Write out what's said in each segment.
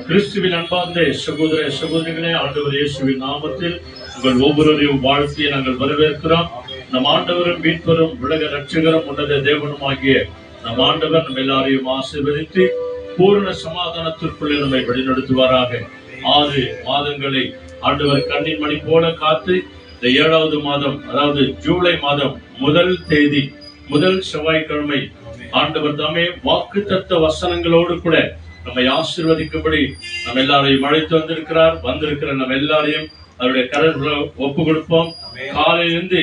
கிறிஸ்துவின் அன்பார்ந்த சகோதர சகோதரிகளே, ஆண்டவர் இயேசுவின் நாமத்தில் உங்கள் ஒவ்வொருவரையும் வாழ்த்தி நாங்கள் வரவேற்கிறோம். நம் ஆண்டவரும் மீட்பரும் உலக ரட்சகரும் உன்னத தேவனும் ஆகிய நம் ஆண்டவர் நம்ம எல்லாரையும் ஆசீர்வதித்து பூரண சமாதானத்திற்குள்ளே நம்மை வழிநடத்துவாராக. 6 மாதங்களை ஆண்டவர் கண்ணின் மணி போல காத்து இந்த 7வது மாதம், அதாவது ஜூலை மாதம் 1 தேதி முதல் செவ்வாய்க்கிழமை ஆண்டவர் தாமே வாக்குத்தத்த வசனங்களோடு கூட நம்மை ஆசீர்வதிக்கும்படி நம்ம எல்லாரையும் அழைத்து வந்திருக்கிற நம்ம எல்லாரையும் அவருடைய கரங்களை ஒப்பு கொடுப்போம். காலையிலிருந்து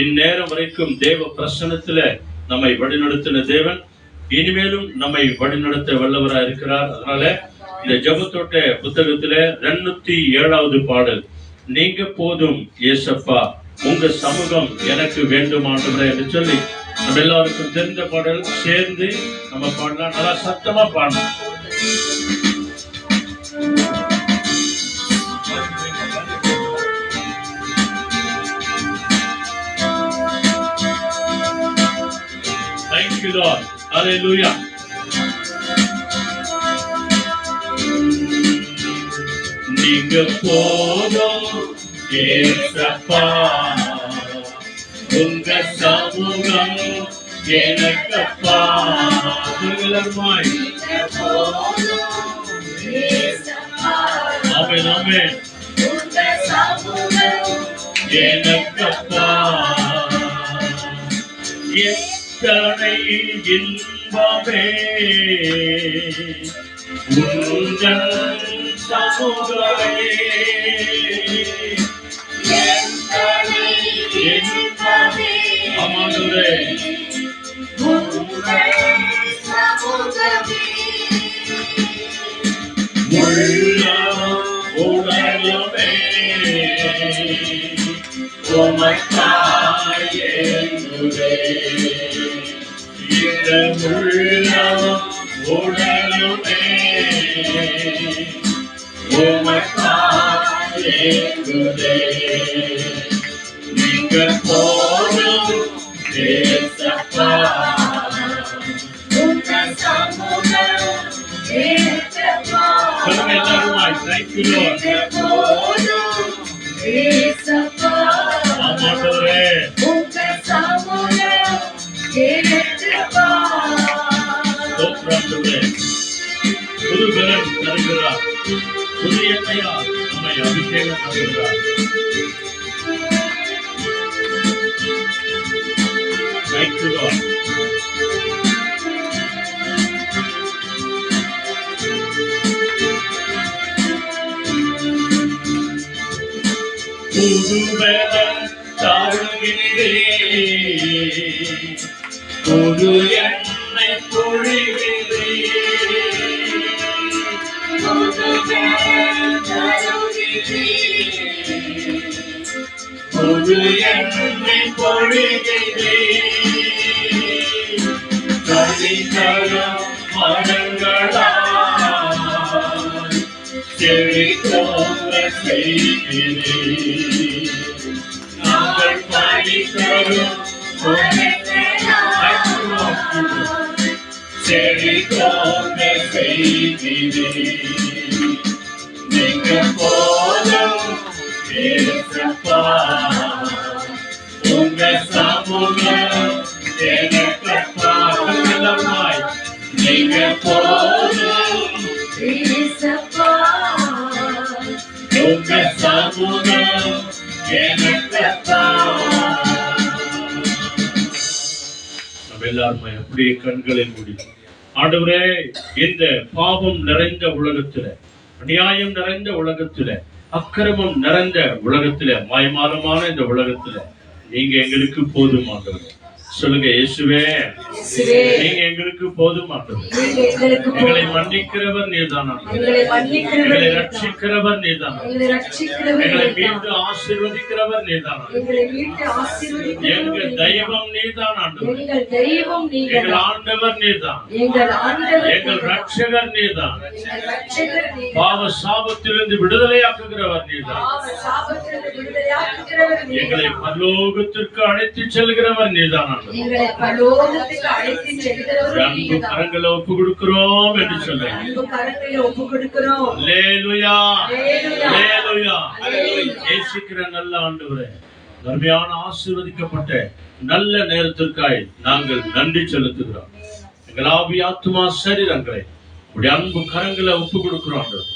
இந்நேரம் வரைக்கும் தேவ பிரசன்னத்துல நம்மை வழிநடத்தின தேவன் இனிமேலும் நம்மை வழிநடத்த வல்லவராக இருக்கிறார். அதனால இந்த ஜெபத்தோட்ட புத்தகத்துல 207வது பாடல், நீங்க போதும் ஏசப்பா, உங்க சமூகம் எனக்கு வேண்டும் ஆண்டவரே என்று சொல்லி நம்ம எல்லாருக்கும் தெரிந்த பாடல் சேர்ந்து நம்ம பாடலாம். நல்லா சத்தமா பாடணும். Thank you Lord. Hallelujah. நீங்க போதும் ஏசப்பா, உங்க சமூகம் எனக்கப்பா. ஆமென் ஆமென். எனக்கப்பா எத்தனை இன்பமே உங்கள் சமூகமே, ஆமாண்டவரே உலகமே உமக்காயே இந்த உள்ளம் உடலுமே உமக்காயே நீங்க போதும் ஏசப்பா, உங்க சமூகம் ஏசப்பா. சொல்லுங்க எல்லாருமாய். Thank you Lord. போதும் ஏசப்பா, ஆமாண்டவரே உங்க சமூகம் ஏசப்பா. தோற்றாண்டவரே புது பலன் தருகிறார், புதிய எண்ணெயால் நம்மை அபிஷேகம் பண்ணுகிறார். Thank you Lord. புது பலன் தருகிறே, புது எண்ணெய் பொழிகிறே, புது பலன் தருகிறே, புது எண்ணெய் பொழிகிறே. கலிதரும் மரங்களாய் செழித்தோங்க செய்கிறே, நாங்கள் பணிதரும் செழித்தோங்க செய்கிறே. நீங்க போதும் ஏசப்பா, உங்க சமூகம் எனக்கப்பா. நீங்க போதும் ஏசப்பா, உங்க சமூகம் எனக்கப்பா. நம்ம எல்லாருமே அப்படியே கண்களை மூடி, ஆண்டவரே இந்த பாவம் நிறைந்த உலகத்துல, அநியாயம் நிறைந்த உலகத்துல, அக்கிரமம் நிறைந்த உலகத்துல, மாயமாலமான இந்த உலகத்துல நீங்க எங்களுக்கு போதும் ஆண்டவரே. சொல்லுங்க, இயேசுவே நீங்க எங்களுக்கு போதும் ஆண்டவரே. எங்களை மன்னிக்கிறவர் நீர்தான், எங்களை ரட்சிக்கிறவர் நீர்தான், எங்களை மீண்டு ஆசீர்வதிக்கிறவர் நீர்தான், எங்க தெய்வம் நீர்தான் ஆண்டவரே. எங்கள் ஆண்டவர் நீர்தான், எங்கள் ரட்சகர் நீர்தான், பாவ சாபத்திலிருந்து விடுதலையாக்குகிறவர் நீர்தான், எங்களை பரலோகத்திற்கு அழைத்து செல்கிறவர் நீர்தான். எங்களை பரலோகத்துக்கு அழைத்து செல்கிறவரும் அன்பு நீங்கதான். கரங்களை ஒப்பு கொடுக்கிறோம் என்று சொல்லுங்க. அன்பு கரங்களில் ஒப்பு கொடுக்கிறோம். அல்லேலூயா, அல்லேலூயா, அல்லேலூயா. அல்லேலூயா. நேசிக்கிற நல்ல ஆண்டவரே, அருமையான ஆசீர்வதிக்கப்பட்ட நல்ல நேரத்திற்காய் நாங்கள் நன்றி செலுத்துகிறோம். எங்கள் ஆவி ஆத்துமா சரீரங்களை உடைய அன்பு கரங்களை ஒப்பு கொடுக்கிறோம் ஆண்டவரே.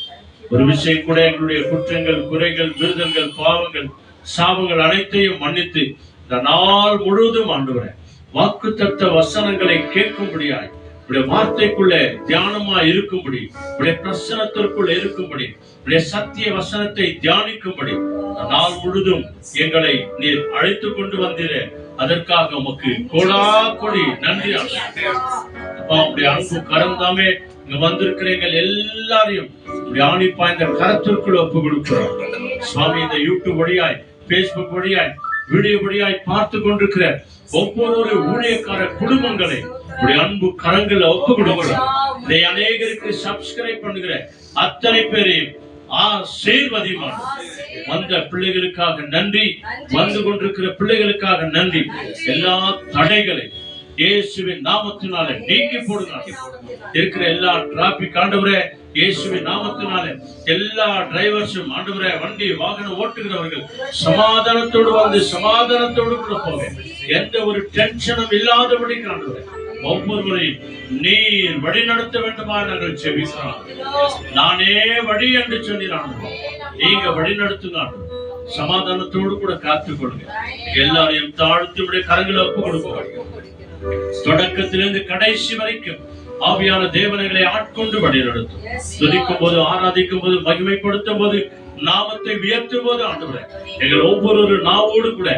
ஒரு விஷயம் கூட எங்களுடைய குற்றங்கள், குறைகள், விருதங்கள், பாவங்கள், சாபங்கள் அனைத்தையும் மன்னித்து இந்த நாள் முழுவதும் ஆண்டவரே வாக்குத்தத்த வசனங்களை கேட்கும்படியாய் உடைய வார்த்தைக்குள்ள தியானமா இருக்கும்படி, உடைய பிரசனத்திற்குள்ள இருக்கும்படி, உடைய சத்திய வசனத்தை தியானிக்கும்படி இந்த நாள் முழுதும் எங்களை நீர் அழைத்து கொண்டு வந்தீரே, அதற்காக உமக்கு கோடா கொடி நன்றி. அப்பா, உடைய அன்பு கரம் தாமே இங்க வந்திருக்கிற எங்கள் எல்லாரையும் ஆணிப்பா இந்த கரத்திற்குள் ஒப்பு கொடுக்கிறோம் சுவாமி. இந்த யூடியூப் வழியாய், பேஸ்புக் வழியாய், வீடியோ வழியாய் பார்த்து கொண்டிருக்கிற ஒவ்வொரு ஊழியக்கார குடும்பங்களை உடைய அன்பு கரங்களை ஒப்பு கொடுக்கிறோம். இதை அநேகருக்கு சப்ஸ்கிரைப் பண்ணுகிற அத்தனை பேரையும் ஆசீர்வதிமான வந்த பிள்ளைகளுக்காக நன்றி, வந்து கொண்டிருக்கிற பிள்ளைகளுக்காக நன்றி. எல்லா தடைகளை இயேசுவின் நாமத்தினாலே நீக்கி போடுங்க. இருக்கிற எல்லா டிராபிக் ஆண்டவரே இயேசுவின் நாமத்தினாலே எல்லா டிரைவர்ஸும் ஆண்டவரே, வண்டி வாகனம் ஓட்டுகிறவர்கள் சமாதானத்தோடு வந்து சமாதானத்தோடு கூட போக, எந்த ஒரு டென்ஷனும் இல்லாதபடி ஆண்டவரே ஒவ்வொருவரையும் நீர் வழி நடத்த வேண்டுமா நாங்கள் செபிக்கிறோம். நானே வழி என்று சொன்னான், நீங்க வழி நடத்துங்க. சமாதானத்தோடு கூட காத்துக் கொள்ளுங்க. எல்லாரையும் தாழ்த்தி உடைய கரங்களை ஒப்பு கொடுப்போம். தொடக்கத்திலிருந்து கடைசி வரைக்கும் ஆவியான தேவனைகளை ஆட்கொண்டு வழி நடத்தும். துதிக்கும் போது, ஆராதிக்கும் போது, மகிமைப்படுத்தும் போது, நாமத்தை உயர்த்தும் போது ஆண்டவரே எங்கள் ஒவ்வொரு நாவோடு கூட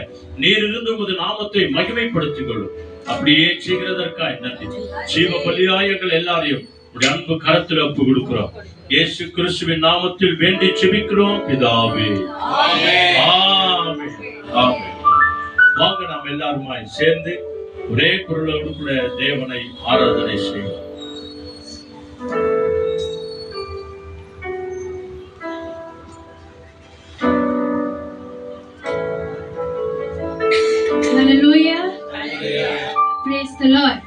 நீர் இருந்தபோது நாமத்தை மகிமைப்படுத்திக் கொள்ளும். அப்படியே செய்கிறதற்காய் நன்றி. ஜீவ பலியாய் எங்கள் எல்லாரையும் உடைய அன்பு கரத்தில் ஒப்பு கொடுக்கிறோம். இயேசு கிறிஸ்துவின் நாமத்தில் வேண்டி செபிக்கிறோம் பிதாவே, ஆமென், ஆமென். வாங்க நாம் எல்லாருமாய் சேர்ந்து ஒரே குரலோடு கூட தேவனை ஆராதனை செய்வோம். Hallelujah. Praise the Lord.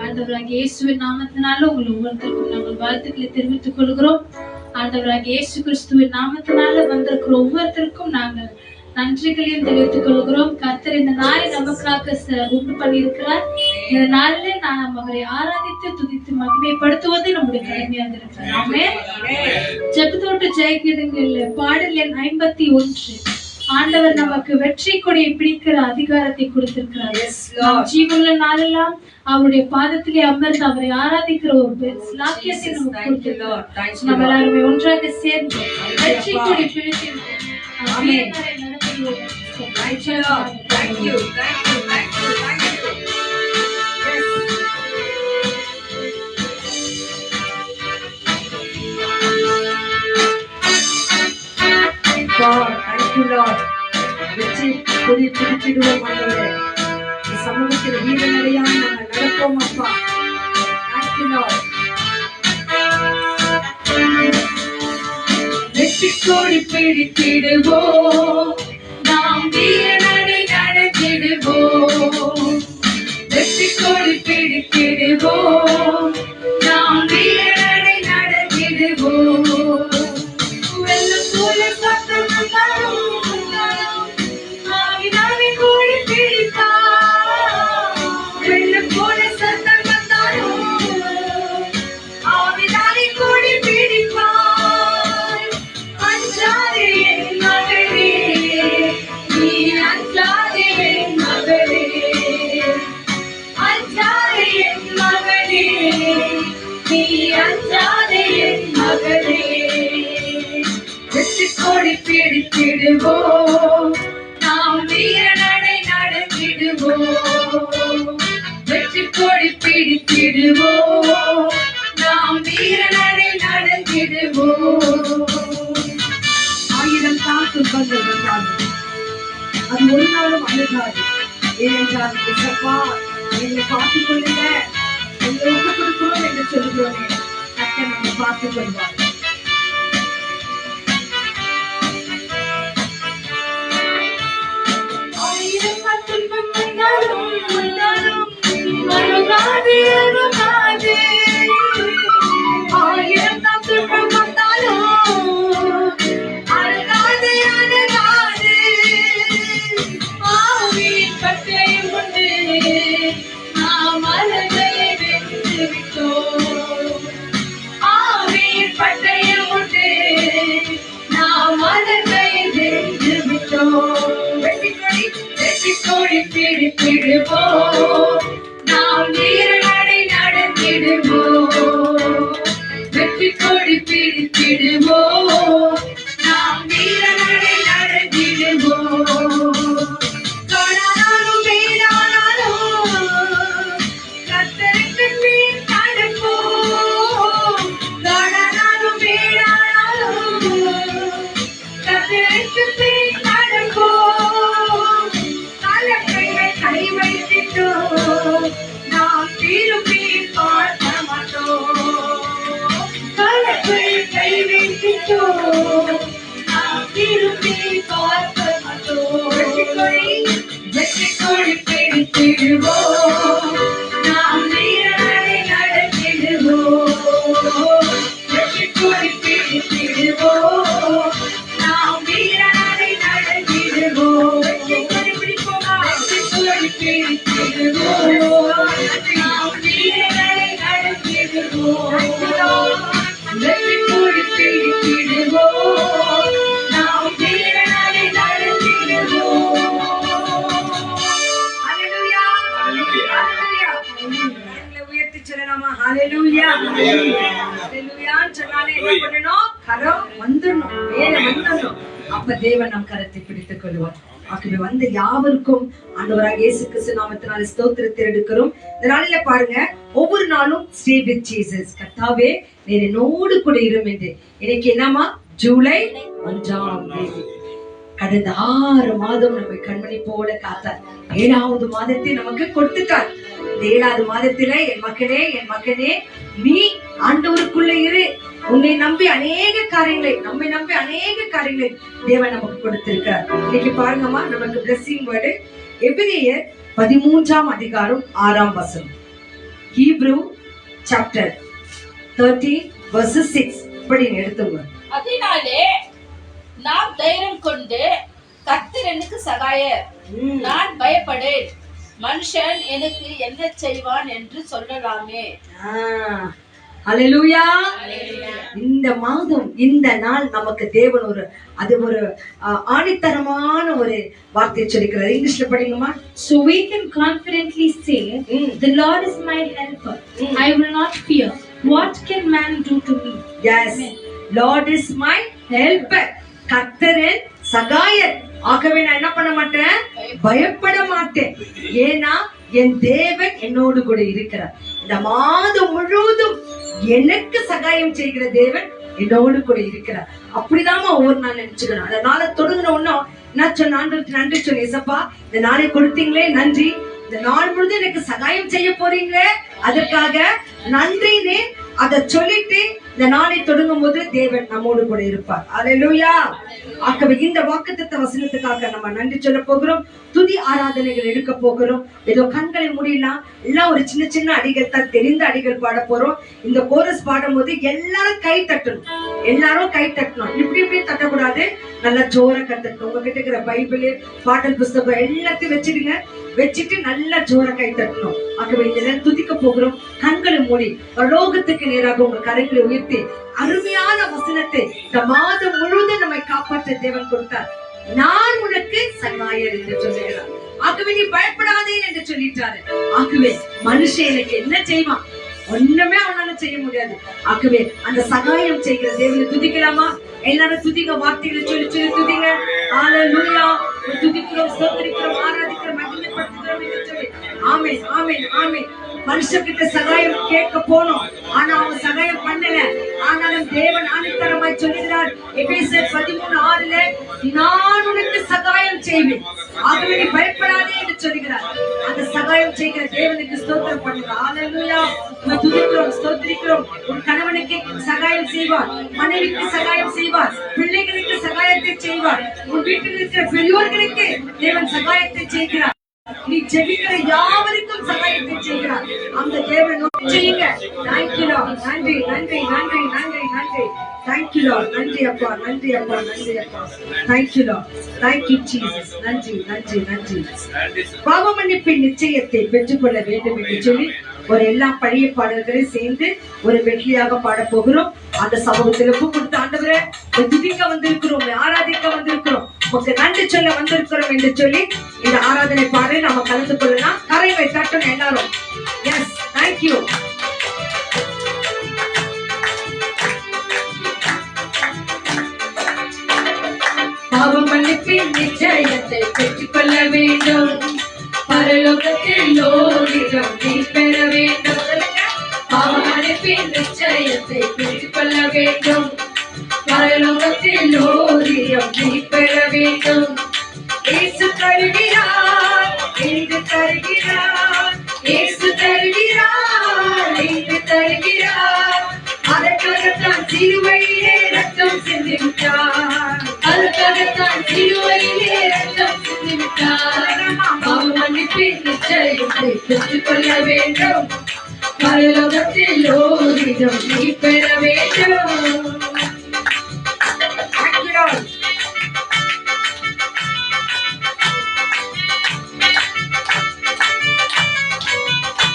ஆண்டவராகிய இயேசுவின் நாமத்தினால உங்கள் ஒவ்வொருத்தருக்கும் நாங்கள் வாழ்த்துக்களை தெரிவித்துக் கொள்கிறோம். ஆண்டவராகிய இயேசு கிறிஸ்துவின் நாமத்தினால வந்திருக்கிற ஒவ்வொருத்தருக்கும் நாங்கள் நன்றிகளையும் தெரிவித்துக் கொள்கிறோம். கர்த்தர் இந்த நாளை நமக்காக உண்டு பண்ணியிருக்கிறார். இந்த நாளிலே நாம் அவரை ஆராதித்து துதித்து மகிமைப்படுத்துவது நம்முடைய கடமையாக இருக்கிறது. ஆமென். ஜெபத்தோடு ஜெயிக்கிறதுங்கள் பாடல் எண் 51. ஆண்டவர் நமக்கு வெற்றி கொடியை பிடிக்கிற அதிகாரத்தை கொடுத்திருக்கிறார். நாம் ஜீவனுள்ள நாளெல்லாம் அவருடைய பாதத்திலே அமர்ந்து அவரை ஆராதிக்கிற ஒரு லாக்கியத்தை நமக்கு கொடுத்திருக்கிறார். நம்ம எல்லாருமே ஒன்றாக சேர்ந்து வெற்றி கொடி பிடித்திருக்கிறோம். வெற்றி கொடி பிடித்திடுவோம் ஆண்டவரே. சமூகத்தில் வீர நடையாக நாங்கள் நடப்போம் அப்பா. வெற்றி கொடி பிடித்திடுவோம், நாம் வீர நடை நடத்திடுவோம். வெற்றி கொடி பிடித்திடுவோம், நாம் வீர நடை நடத்திடுவோம். வெள்ளம் போல சத்தம் வந்தாலும் ஆவினாலே கொடி பிடிப்பார். வெள்ளம் போல சத்தம் வந்தாலும் ஆவினாலே கொடி பிடிப்பார். அஞ்சாதே என் மகளே, நீ அஞ்சாதே என் மகளே. அஞ்சாதே என் மகளே, நீ அஞ்சாதே என் மகளே. வெற்றி கொடி பிடித்திடுவோம், நாம் வீர நடை நடத்திடுவோம். வெற்றி கொடி பிடித்திடுவோம், நாம் வீர நடை நடத்திடுவோம். 1000 தாக்கு வந்து வந்தாலும் அது ஒரு நாளும் அழுகாது. ஏனென்றால் இசப்பா என்னை பார்த்துக் கொள்ளுங்க, எங்களை ஒப்புக் கொடுக்கிறோம் என்று சொல்கிறோமே, கர்த்தர் நம்மை பார்த்துக் கொள்வார். துன்பம் வந்தாலும் அணுகாது அணுகாது ஆயிரம் தான் துன்பம் வந்தாலும் அணுகாது அணுகாது ஆவியின் பட்டயம் கொண்டு நாம் அலைகளை வென்று விட்டோம். ஆவியின் பட்டயம் உண்டு நாம் அலைகளை வென்று விட்டோம். வெற்றி கொடி பிடித்திடுவோம் நாம் வீரநடை நடந்திடுவோம். வெற்றி கொடி பிடித்திடுவோம் நாம் வீரநடை நடந்திடுவோம். காணானாலும் வீணானாலும் கர்த்தருக்கு பின் நடப்போம். காணானாலும் வீணானாலும் கர்த்தருக்கு பின் நடப்போம். கலக்கைகள் கை வைத்திட்டோம் நாம் திரும்பி பார்க்க மாட்டோம். கலக்கைகள் கை வைத்திட்டோம் நாம் திரும்பி பார்க்க மாட்டோம். வெற்றி கொடி பிடித்திடுவோம் நாம் வீரநடை நடத்திடுவோம். வெற்றி கொடி பிடித்திடுவோம் நாம் வீரநடை நடத்திடுவோம். வெற்றி கொடி பிடிப்போமா? வெற்றி கொடி பிடித்திடுவோம் நாம் வீரநடை நடத்திடுவோம். வெற்றி கொடி பிடித்திடுவோம் நாம் வீரநடை நடத்திடுவோம். ஹalleluya ஹalleluya கரங்களை உயர்த்தி சொல்லலாமா? ஹalleluya ஹalleluya சொன்னாலே என்ன பண்ணணும்? கரம் வந்துடணும், மேல வந்துடணும். அப்ப தேவன் நம் கரத்தை பிடித்துக் கொள்வார். ஆகவே வந்த யாவருக்கும் ஆண்டவராகிய இயேசு கிறிஸ்து நாமத்தினால ஸ்தோத்திரத்தை எடுக்கிறோம். இந்த நாளில பாருங்க, ஒவ்வொரு நாளும் ஸ்டே வித் ஜீசஸ். கர்த்தாவே நீர் என்னோடு கூட இரும் என்று. இன்னைக்கு என்னமா? ஜூலை 1ஆம் தேதி. கடந்த 6 மாதம் நம்மை கண்மணி போல காத்தார். 7வது மாதத்தை நமக்கு கொடுத்துட்டார். இந்த 7வது மாதத்துல என் மகனே நீ ஆண்டவருக்குள்ள இரு. உன்னை நம்பி அநேக காரியங்களை, நம்மை நம்பி அநேக காரியங்களை தேவன் நமக்கு கொடுத்திருக்கிறார். இன்னைக்கு பாருங்கம்மா, நமக்கு பிளெஸிங் வேர்டு எபிரேயர் 13ஆம் அதிகாரம் 6ஆம் வசனம். ஹீப்ரூ சாப்டர் 13 verses 6 படிங்க, எடுத்துங்க. அதனாலே நாம் தைரியம் கொண்டு கர்த்தர் எனக்கு சகாயர், நான் பயப்படேன், மனுஷன் எனக்கு என்ன செய்வான் என்று சொல்லலாமே. ஹalleluya. இந்த மாதம், இந்த நாள் நமக்கு தேவன் ஒரு ஆணித்தரமான ஒரு வார்த்தையை சொல்லிக்கிறார். இங்கிலீஷ்ல படிங்கம்மா. So we can confidently say, the Lord is my helper. I will not fear. What can man do to me? Yes. Lord is my helper. கர்த்தரின் சகாயர். ஆகவே நான் என்ன பண்ண மாட்டேன்? பயப்பட மாட்டேன். ஏன்னா என் தேவன் என்னோடு கூட இருக்கிறார். இந்த மாதம் முழுவதும் எனக்கு சகாயம் செய்கிற தேவன் என்னோடு கூட இருக்கிறார். அப்படிதான் ஒவ்வொரு நாள் நினைச்சுக்கணும். அந்த நாளை தொடங்கின உடனே நான் சொன்ன ஆண்டவருக்கு நன்றி சொல்லி, ஏசப்பா இந்த நாளை கொடுத்தீங்களே நன்றி, இந்த நாள் முழுதும் எனக்கு சகாயம் செய்ய போறீங்களே அதற்காக நன்றின்னு அதை சொல்லிட்டு இந்த நாளை தொடங்கும் போது தேவன் நம்மோடு கூட இருப்பார். அல்லேலூயா. ஆகவே இந்த வாக்குத்தத்த வசனத்துக்காக நம்ம நன்றி சொல்ல போகிறோம். துதி ஆராதனைகள் எடுக்க போகிறோம். ஏதோ கண்களை மூடிடலாம், எல்லாம் ஒரு சின்ன சின்ன அடிகள் தான், தெரிந்த அடிகள் பாட போறோம். இந்த கோரஸ் பாடும் போது எல்லாரும் கை தட்டணும், எல்லாரும் கை தட்டணும். இப்படி தட்டக்கூடாது, நல்லா ஜோர கத்தட்டணும். உங்ககிட்ட இருக்கிற பைபிள், பாடல் புஸ்தகம் எல்லாத்தையும் வச்சிடுங்க, வச்சுட்டு நல்லா ஜோர கை தட்டணும். ஆகவே இந்த நேரம் துதிக்க போகிறோம். கண்களை மூடி பரலோகத்துக்கு நேராக உங்க கரைகளை உயர்த்தி அருமையான வசனத்தை இந்த மாதம் முழுவதும் நம்மை காப்பாற்ற தேவன் கொடுத்தார். நான் உனக்கு சகாயர் என்று சொல்லுகிறார். ஆகவே நீ பயப்படாதே என்று சொல்லிட்டாரு. ஆகவே மனுஷன் எனக்கு என்ன செய்வான்? ஒண்ணுமே அவனால செய்ய முடியாது. ஆகவே அந்த சகாயம் செய்கிற தேவனை துதிக்கலாமா? எல்லாரும் துதிங்க, வார்த்தைகளை சொல்லி சொல்லி துதிங்க. ஹalleluya. துதிக்கிறோம், ஸ்தோத்திரிக்கிறோம், ஆராதிக்கிறோம், மகிமைப்படுத்துகிறோம் என்று சொல்லி. ஆமென் ஆமென் ஆமென். மனுஷக்கிட்ட சகாயம் கேட்க போனோம், ஆனா அவங்க சகாயம் பண்ணல. ஆனாலும் தேவன் ஆணித்தரமாய் சொல்லுகிறார் எபேசியர் 13:6 நான் உனக்கு சகாயம் செய்வேன், ஆகவே நீ பயப்படாதே என்று சொல்லுகிறார். அந்த சகாயம் செய்கிற தேவனுக்கு ஸ்தோத்திரம் பண்ணுங்க. ஹalleluya. துதிக்கிறோம், ஸ்தோத்திரிக்கிறோம். உன் கணவனுக்கு சகாயம் செய்வார், மனைவிக்கு சகாயம் செய்வார், பிள்ளைகளுக்கு சகாயத்தை செய்வார், உன் வீட்டில் இருக்கிற பெரியோர்களுக்கு தேவன் சகாயத்தை செய்கிறார். நீ ஜெபிக்கிற யாவருக்கும் சகாயத்தை செய்கிறார். அந்த தேவனை நோக்கி செய்யுங்க. Thank you Lord. நன்றி நன்றி நன்றி நன்றி நன்றி. Thank you Lord. நன்றி அப்பா, நன்றி அப்பா, நன்றி அப்பா. Thank you Lord. Thank you Jesus. நன்றி நன்றி நன்றி. பாவ மன்னிப்பின் நிச்சயத்தை பெற்றுக்கொள்ள வேண்டும் என்று சொல்லி ஒரு எல்லா பழைய பாடல்களை சேர்ந்து ஒரு வெற்றியாக பாட போகிறோம். அந்த சமூகத்தில் ஒப்பு கொடுத்த ஆண்டவரே, துதிக்க வந்திருக்கிறோம், ஆராதிக்க வந்திருக்கிறோம், உங்க நன்றி சொல்ல வந்திருக்கிறோம் என்று சொல்லி இந்த ஆராதனை பாடலை நாம கலந்து கொள்ளலாம். கரைவை தட்டணும் எல்லாரும். Yes, thank you. பாவ மன்னிப்பின் நிச்சயத்தை பெற்றுக்கொள்ள வேண்டும். பரலோகத்தில் ஓரிடம் நீ பெற வேண்டும். பாவ மன்னிப்பின் நிச்சயத்தை பெற்றுக்கொள்ள வேண்டும். பரலோகத்தில் ஓரிடம் நீ பெற வேண்டும். இயேசு தருகிறார், இன்று தருகிறார், இயேசு தருகிறார், இன்று தருகிறார். அதற்காகத்தான் சிலுவையிலே ரத்தம் சிந்திவிட்டார், அதற்காகத்தான் சிலுவையிலே ரத்தம் சிந்திவிட்டார். பாவ மன்னிப்பின் நிச்சயத்தை பெற்றுக்கொள்ள வேண்டும். பரலோகத்தில் ஓரிடம் நீ பெற வேண்டும்.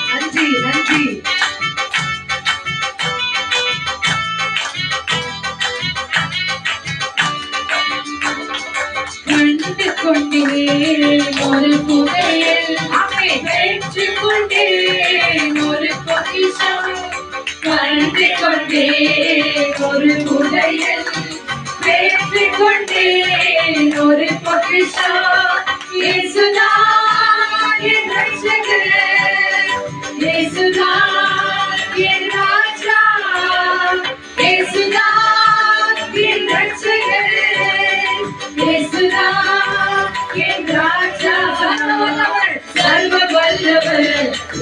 நன்றி நன்றி. கண்டு கொண்டேன் ஒரு புதையல், பெற்று கொண்டேன் ஒரு பொக்கிஷம். கண்டு கொண்டேன் ஒரு புதையல், பெற்று கொண்டேன் ஒரு பொக்கிஷம். இயேசுதான் என் ரட்சகர், இயேசுதான் என் ராஜா, இயேசுதான் என் ரட்சகர், இயேசுதான் என் ராஜா. சர்வ வல்லவர்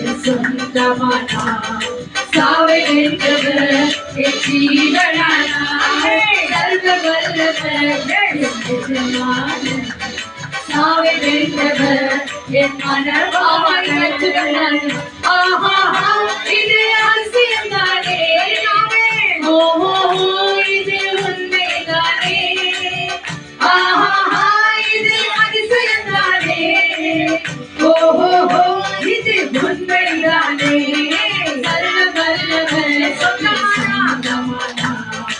என் சொந்தமானார், சாவை வென்றவர் என் ஜீவனானார். சர்வ வல்லவர் என் எஜமானர், சாவை வென்றவர் என் மனவாளன். ஆஹா, இது அதிசயம்தானே, ஓஹோ இது உண்மைதானே. ஆஹா, இது அதிசயம்தானே, ஓஹோ இது உண்மைதானே. சர்வ வல்லவர் சொந்தமானார்,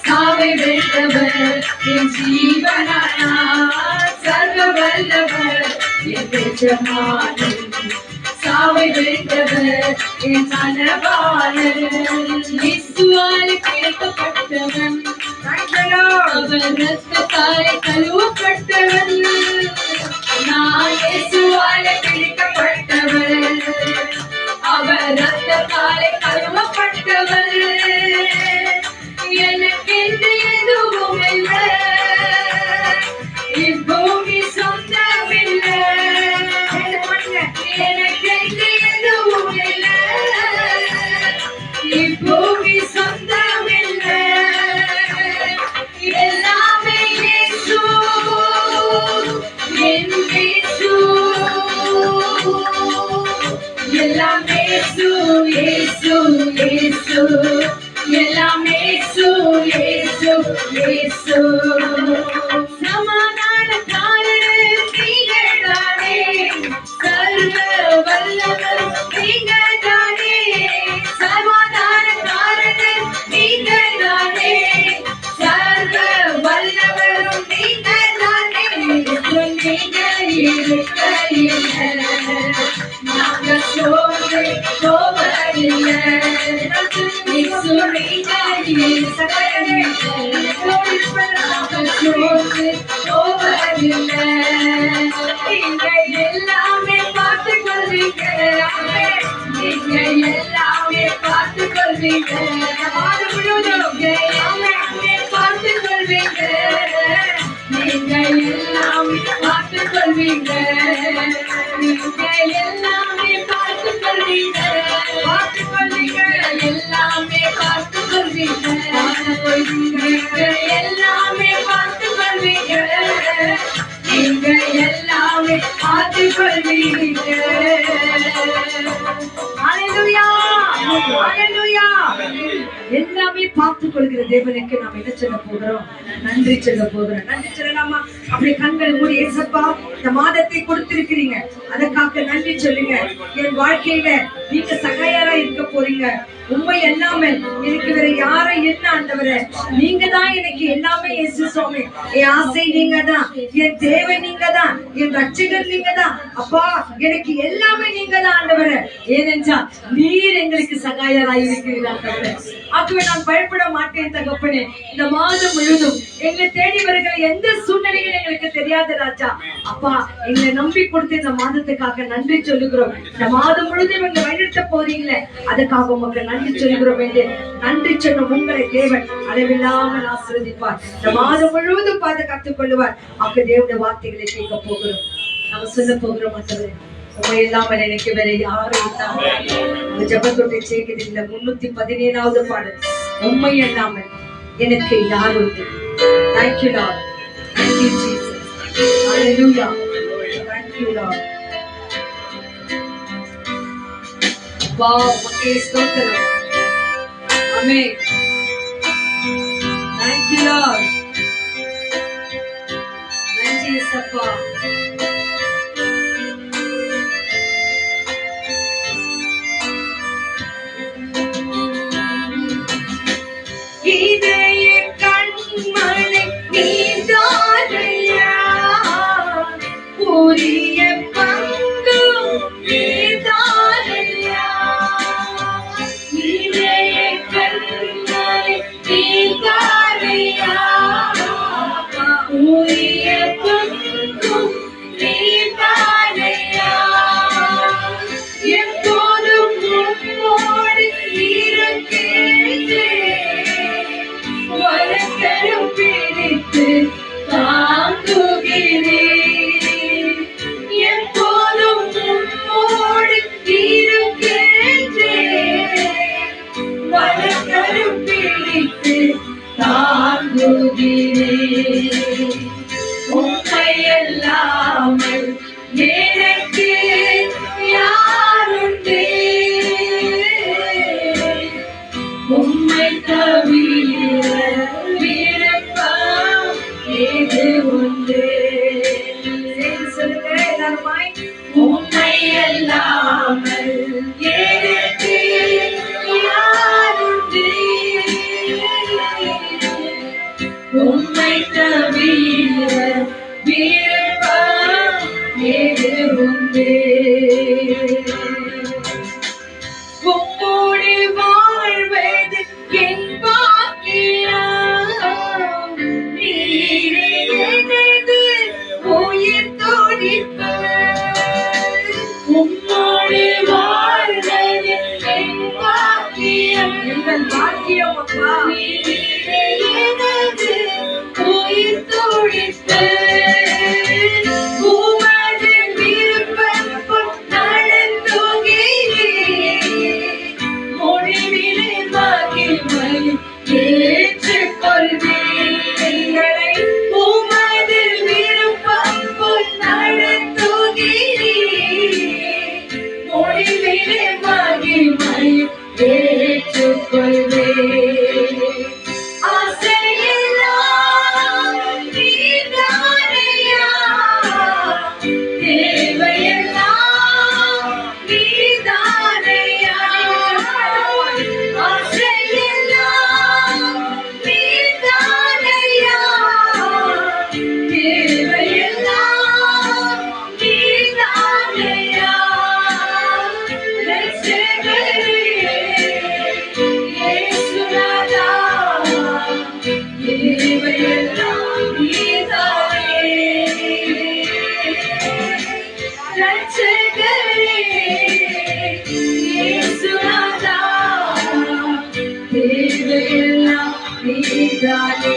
சாவை வென்றவர் என் ஜீவனானார். சர்வ வல்லவர் என் எஜமானர், சாவை வென்றவர் என் மனவாளன். இயேசுவால் பிடிக்கப்பட்டவன், அவர் ரத்தத்தாலே கழுவப்பட்டவன். நான் இயேசுவால் பிடிக்கப்பட்டவன், அவர் ரத்தத்தாலே கழுவப்பட்டவன். எனக்கென்று எதுவும் இல்லை, இப்பூமி சொந்தமில்லை. எனக்கென்று எதுவும் இல்லை, இப்பூமி சொந்தமில்லை. எல்லாமே இயேசு, என் இயேசு. எல்லாமே இயேசு, இயேசு, இயேசு. எல்லாமே இயேசு, இயேசு, இயேசு. சமாதானக்காரர் நீங்கள்தானே, சர்வ வல்லவர் நீங்கள்தானே. சமாதானக்காரர் நீங்கள்தானே, சர்வ வல்லவரும் நீங்கள்தானே. நீங்க இருக்கையில் நாங்கள் சோர்ந்து போவதில்லை. எல்லாமே பார்த்துக் கொள்வீங்க, நீங்க எல்லாமே பார்த்துக் கொள்வீங்க, எல்லாமே பார்த்துக் கொள்வீங்க, நீங்க எல்லாமே பார்த்துக் கொள்வீங்க, நீங்க எல்லாமே பார்த்துக் கொள்வீங்க, பார்த்துக் கொள்வீங்க, எல்லாமே பார்த்துக் கொள்வீங்க, எல்லாமே பார்த்துக் கொள்வீங்க, நீங்க எல்லாமே பார்த்துக் கொள்வீங்க. கொள்வீங்க. ஹalleluya, ஹalleluya. எல்லாமே பார்த்துக் கொள்கிற தேவனுக்கு நாம் என்ன சொல்ல போகிறோம்? நன்றி சொல்ல போகிறோம். நன்றி சொல்லலாமா? அப்படி கண்களை மூடி, ஏசப்பா இந்த மாதத்தை கொடுத்திருக்கிறீங்க, அதற்காக நன்றி சொல்லுங்க. என் வாழ்க்கையில நீங்க சகாயரா இருக்க போறீங்க. உண்மை எல்லாமே எனக்கு வேற யாரும் என்ன ஆண்டவரே, நீங்க தான் எனக்கு எல்லாமே. இயேசு சுவாமி, என் ஆசை நீங்க தான், என் தேவை நீங்க தான், என் ரட்சகர் நீங்க தான். அப்பா எனக்கு எல்லாமே நீங்க தான் ஆண்டவரே. ஏனென்றா நீர் எங்களுக்கு சகாயராய் இருக்கிறீர்கள் ஆண்டவரே. ஆகவே நான் பயப்பட மாட்டேன் தகப்பனே. இந்த மாதம் முழுவதும் எங்களை தேடி வருகிற எந்த சூழ்நிலையும் எங்களுக்கு தெரியாது ராஜா. அப்பா எங்களை நம்பி கொடுத்து இந்த மாதத்துக்காக நன்றி சொல்லுகிறோம். இந்த மாதம் முழுவதும் எங்களை வழிநடத்த போறீங்களே, அதுக்காக உங்களுக்கு நன்றி சொல்லுகிறோம் என்று நன்றி சொன்ன உங்களை தேவன் அளவில்லாமல் ஆசீர்வதிப்பார். இந்த மாதம் முழுவதும் பாதுகாத்துக் கொள்ளுவார். அப்ப தேவனுடைய வார்த்தைகளை கேட்க போகிறோம். நம்ம சொல்ல போகிறோம் ஆண்டவரே, உண்மை இல்லாமல் எனக்கு வேற யாரும் இல்லாமல் ஜபத்தோட்டை செய்கிறதில்லை. 317வது பாடல், உண்மை இல்லாமல் எனக்கு யார் உண்டு. Thank you Lord. Thank you Jesus. Hallelujah. Thank you Lord. Wow, உமக்கே ஸ்தோத்திரம். Amen. Thank you Lord. நன்றி இயேசப்பா. இதய கண்மணி நீதானையா, உரிய பங்கு நீதானையா. இதய கண்மணி நீதானையா, உரிய பங்கு நீதானையா. எப்போதும் உம்மோடு இருக்கிறேன், வலக்கரம் பிடித்து தாங்குகிறேன். எப்போதும் உம்மோடு இருக்கின்றேன், வலக்கரம் பிடித்து தாங்குகிறேன். உம்மை அல்லாமல் எனக்கு யாருண்டு, உம்மை தவிர விருப்பம் ஏது உண்டு. சொல்லுங்க எல்லாருமாய், உம்மை அல்லாமல் எனக்கு யாருண்டு, உம்மை தவிர விருப்பம் ஏது உண்டு. உம்மோடு வாழ்வது என் பாக்கியம், நீரே எனது உயிர் துடிப்பு. உம்மோடு வாழ்வது என் பாக்கியம், எங்கள் பாக்கியம் அப்பா. நீரே எனது உயிர் துடிப்பு. உமது விருப்பம் நடந்துகிறேன், முடிவிலே மகிமை ஏற்றுக்கொள்வேன். எங்களை உமது விருப்பம் நடந்துகிறேன், முடிவிலே மகிமை ஏற்றுக்கொள்வேன். ஆசையெல்லாம் நீதானையா, தேவையெல்லாம் நீதானையா. ஆசையெல்லாம் நீதானையா, தேவையெல்லாம் நீதானையா. ரட்சகரே இயேசுநாதா, தேவையெல்லாம் நீதானே. ரட்சகரே இயேசுநாதா, தேவையெல்லாம் நீதானே.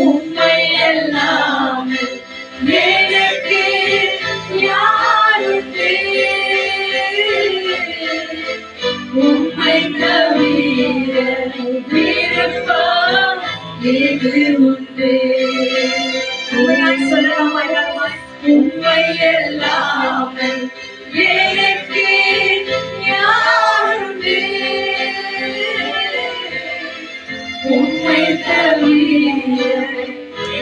உம்மை அல்லாமல் எனக்கு யாருண்டு, உம்மை தவிர விருப்பம் ஏது உண்டு. உண்மையாய் சொல்லலாமா எல்லாருமா? உண்மை இல்லாமல் எனக்கு யாருண்டு? உண்மை தவிர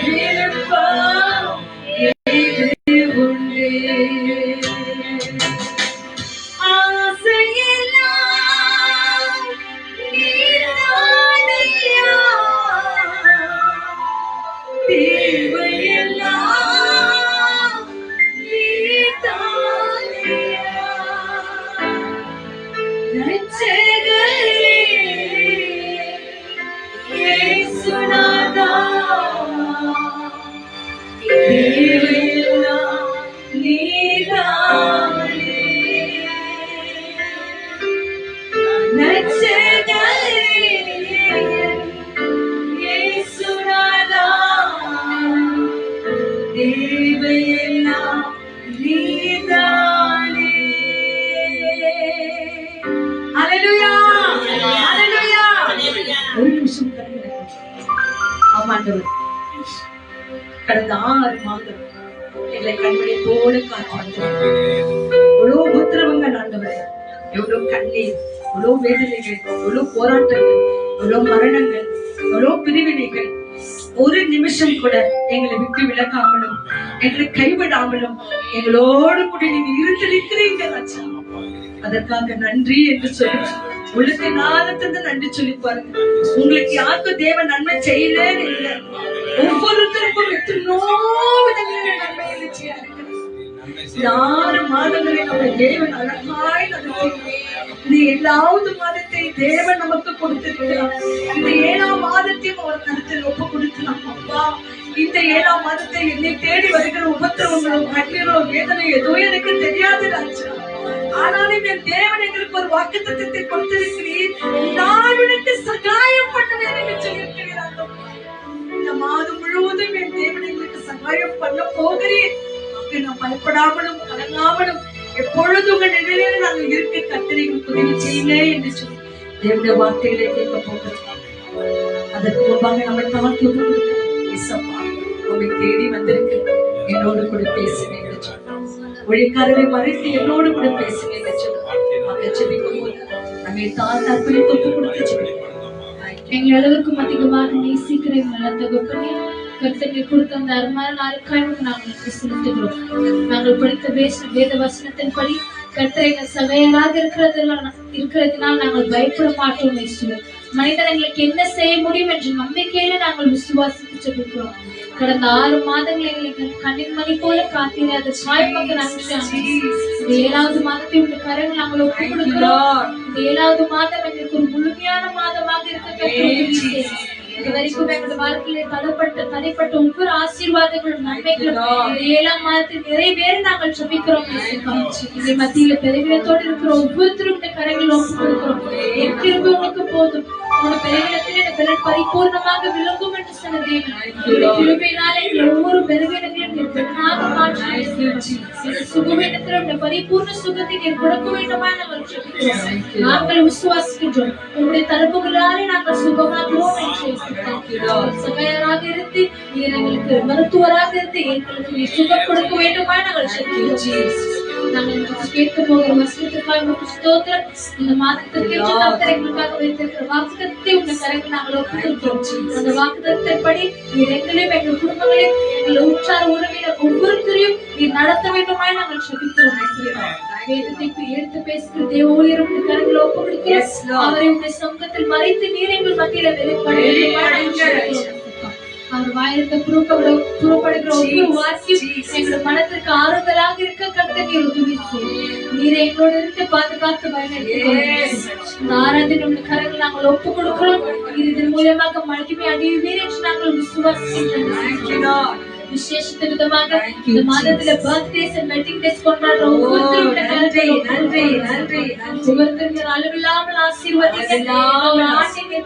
விருப்பம் ஏது உண்டு? ஆசையெல்லாம் நீதானையா, தேவையெல்லாம் நீதானையா. ரட்சகரே இயேசுநாதா, தேவையெல்லாம் நீதானே. ரட்சகரே இயேசுநாதா, தேவையெல்லாம் நீதானே. ஹல்லேலூயா, ஹல்லேலூயா. ஒரு நிமிஷம் கண்களை மூடுங்க. ஆமாண்டவர், கடந்த 6 மாதம் எங்களை கண்களை போல காத்து எவ்வளவு உத்தரவுங்கள் ஆண்டவரே, எவ்வளவு கண்ணீர், எவ்வளவு வேதனைகள், எவ்வளவு போராட்டங்கள், எவ்வளவு மரணங்கள், எவ்வளவு பிரிவினைகள். ஒரு நிமிஷம் கூட எங்களை விட்டு விலகாமலும் எங்களை கைவிடாமலும் எங்களோடு கூட நீங்க இருந்திருக்கிறீங்க ராஜா. அதற்காக நன்றி என்று சொல்லி உள்ளத்தை நாளத்திலிருந்து நன்றி சொல்லி பாருங்க. உங்களுக்கு யாருக்கும் தேவன் நன்மை செய்யலன்னு இல்லை, ஒவ்வொருத்தருக்கும் எத்தனோ விதங்களில் நன்மை செய்யாரு. 6 மாதங்களை நம்ம தேவன் அழகாய் நடத்தி இந்த 7வது மாதத்தை தேவன் நமக்கு கொடுத்திருக்கிறார். இந்த 7ஆம் மாதத்தையும் அவர் கருத்தில் ஒப்பு கொடுக்கலாம். அப்பா, இந்த 7ஆம் மாதத்தை என்னை தேடி வருகிற உபத்திரவங்களும் கண்ணீரோ வேதனை ஏதோ எனக்கு தெரியாது ராஜா. ஆனாலும் என் தேவன் எங்களுக்கு ஒரு வாக்குத்தத்தத்தை கொடுத்திருக்கிறீர். நான் உனக்கு சகாயம் பண்ணுவேன் என்று சொல்லியிருக்கிறார். இந்த மாதம் முழுவதும் என் தேவன் எங்களுக்கு சகாயம் பண்ண போகிறேன். நான் பயப்படாமலும் கலங்காமலும் எப்பொழுதும் உங்க நிலையில நாங்கள் இருக்க கர்த்தரை உதவி செய்யுங்க என்று சொல்லி தேவனுடைய வார்த்தைகளை கேட்க போகிறோம். அதற்கு முன்பாக நம்மை தாழ்த்தி உங்களை தேடி வந்திருக்கு. என்னோடு கூட பேசுங்க என்று சொன்னார். ஒழிக்காரரை மறைத்து என்னோடு கூட பேசுங்க என்று சொன்னார். ஜெபிக்கும் போது நம்மை தான் தற்பொழுது தொப்பு கொடுத்து ஜெபிப்போம். எங்கள் அளவுக்கும் அதிகமாக நேசிக்கிற நல்ல தகப்பனே, கர்த்தர் கொடுத்த அந்த அருமையான நாளுக்காக நாங்கள் நன்றி செலுத்துகிறோம். நாங்கள் படித்த வேத வசனத்தின்படி கர்த்தர் எங்கள் சகையராக இருக்கிறதுனால் நாங்கள் பயப்பட மாட்டோம். மனிதன் எங்களுக்கு என்ன செய்ய முடியும் என்ற நம்பிக்கையில நாங்கள் விசுவாசித்து ஜெபிக்கிறோம். கடந்த 6 மாதங்கள் எங்களுக்கு கண்ணின் மணி போல காத்திராத சாய்மக்கு நன்றி. இந்த 7வது மாதத்தை உள்ள கரங்கள் நாங்கள் ஒப்புக் கொடுக்கிறோம். இந்த 7வது மாதம் எங்களுக்கு ஒரு முழுமையான மாதமாக இருக்க கர்த்தர் இது வரைக்கும் எங்களோட வாழ்க்கையில தடைப்பட்ட ஒவ்வொரு ஆசீர்வாதங்களும் நன்மைகளும் 7ஆம் மாதத்தில் நிறைவேற நாங்கள் ஜெபிக்கிறோம். இதை மத்தியில பெருவினத்தோடு இருக்கிற ஒவ்வொருத்தரும் இந்த கரங்களை ஒப்புக் கொடுக்கிறோம். என் கிருபை உனக்கு போதும், உன்னோட பெருவினத்தில் எனக்கு பரிபூர்ணமாக விளங்கும் என்று சொன்ன தேவன் கிருபையினால எங்கள் ஒவ்வொரு பெருவினங்களையும் பெண்ணாக மாற்றி சுகவீனத்திலும் பரிபூர்ண சுகத்தை நீர் கொடுக்க வேண்டுமா நாங்கள் ஜெபிக்கிறோம். நாங்கள் விசுவாசிக்கின்றோம். உங்களுடைய தரப்புகளாலே நாங்கள் சுகமாகிறோம் என்று சகாயராக இருந்து நீர் எங்களுக்கு மருத்துவராக இருந்து எங்களுக்கு சுகம் கொடுக்க வேண்டுமா நாங்கள் ஜெபிக்கிறோம். நாங்கள் கேட்க போகிற வசனத்திற்காக ஸ்தோத்திரம். இந்த மாதத்திற்கு எங்களுக்காக வைத்திருக்கிற வாக்குத்தத்தை உங்க கரங்கள் நாங்கள் ஒப்புக்கொள்கிறோம். அந்த வாக்குத்தத்தின்படி நீர் எங்களையும் எங்கள் குடும்பங்களையும் எங்கள் உற்றார உறவினர் ஒவ்வொருத்தரையும் நீர் நடத்த வேண்டுமாய் நாங்கள் ஜெபிக்கிறோம். வேதத்தை எடுத்து பேசுகிற தேவ ஊழியரும் கரங்களை ஒப்புக்கொடுக்கிறோம். அவரை உங்களுடைய சமூகத்தில் மறைத்து நீர் எங்கள் மத்தியில வெளிப்பட அவர் வாயிலிருந்து புறப்படுகிற ஒவ்வொரு வார்த்தையும் எங்களோட மனத்திற்கு ஆறுதலாக இருக்க கர்த்தர் நீர் உதவி செய்யும். நீர் எங்களோடு இருந்து பாதுகாத்து பயன்படுத்தி ஆராதனை கரங்கள் நாங்கள் ஒப்புக் கொடுக்கிறோம். இதன் மூலமாக மகிமை அடைவீர் என்று நாங்கள் விசுவாசிக்கின்றோம். விசேஷித்த விதமாக இந்த மாதத்துல பர்த்டேஸ் அண்ட் வெட்டிங் டேஸ் கொண்டாடுற ஒவ்வொருத்தரும் அளவில்லாமல் ஆசீர்வதிங்க.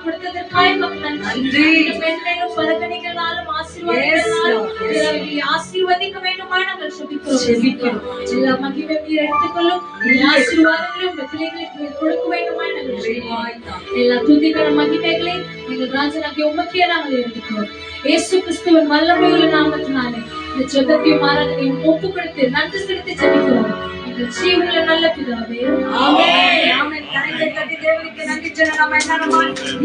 கொடுத்ததற்காக நன்றி. மென்மேலும் பரகணிகளாலும் ஆசீர்வதிக்க வேண்டுமா நாங்கள் ஜெபிக்கிறோம். எல்லா மகிமை நீர் எடுத்துக்கொள்ளும். ஆசீர்வாதங்களும் பிள்ளைகளுக்கு கொடுக்க வேண்டுமா நாங்கள் எல்லா துதிக்கிற மகிமைகளையும் எங்கள் ராஜனாகிய உமக்கே நாங்கள் எடுக்கிறோம். இயேசு கிறிஸ்துவின் வல்லமையுள்ள நாமத்தினாலே இந்த ஜெபத்தையும் ஆராதனையும் ஒப்பு கொடுத்து நன்றி செலுத்தி ஜெபிக்கிறோம் எங்கள் ஜீவனுள்ள நல்ல பிதாவே. ஆமென். ஆமென். கரங்களை தட்டி தேவனுக்கு நன்றி சொல்ல நாம என்னமா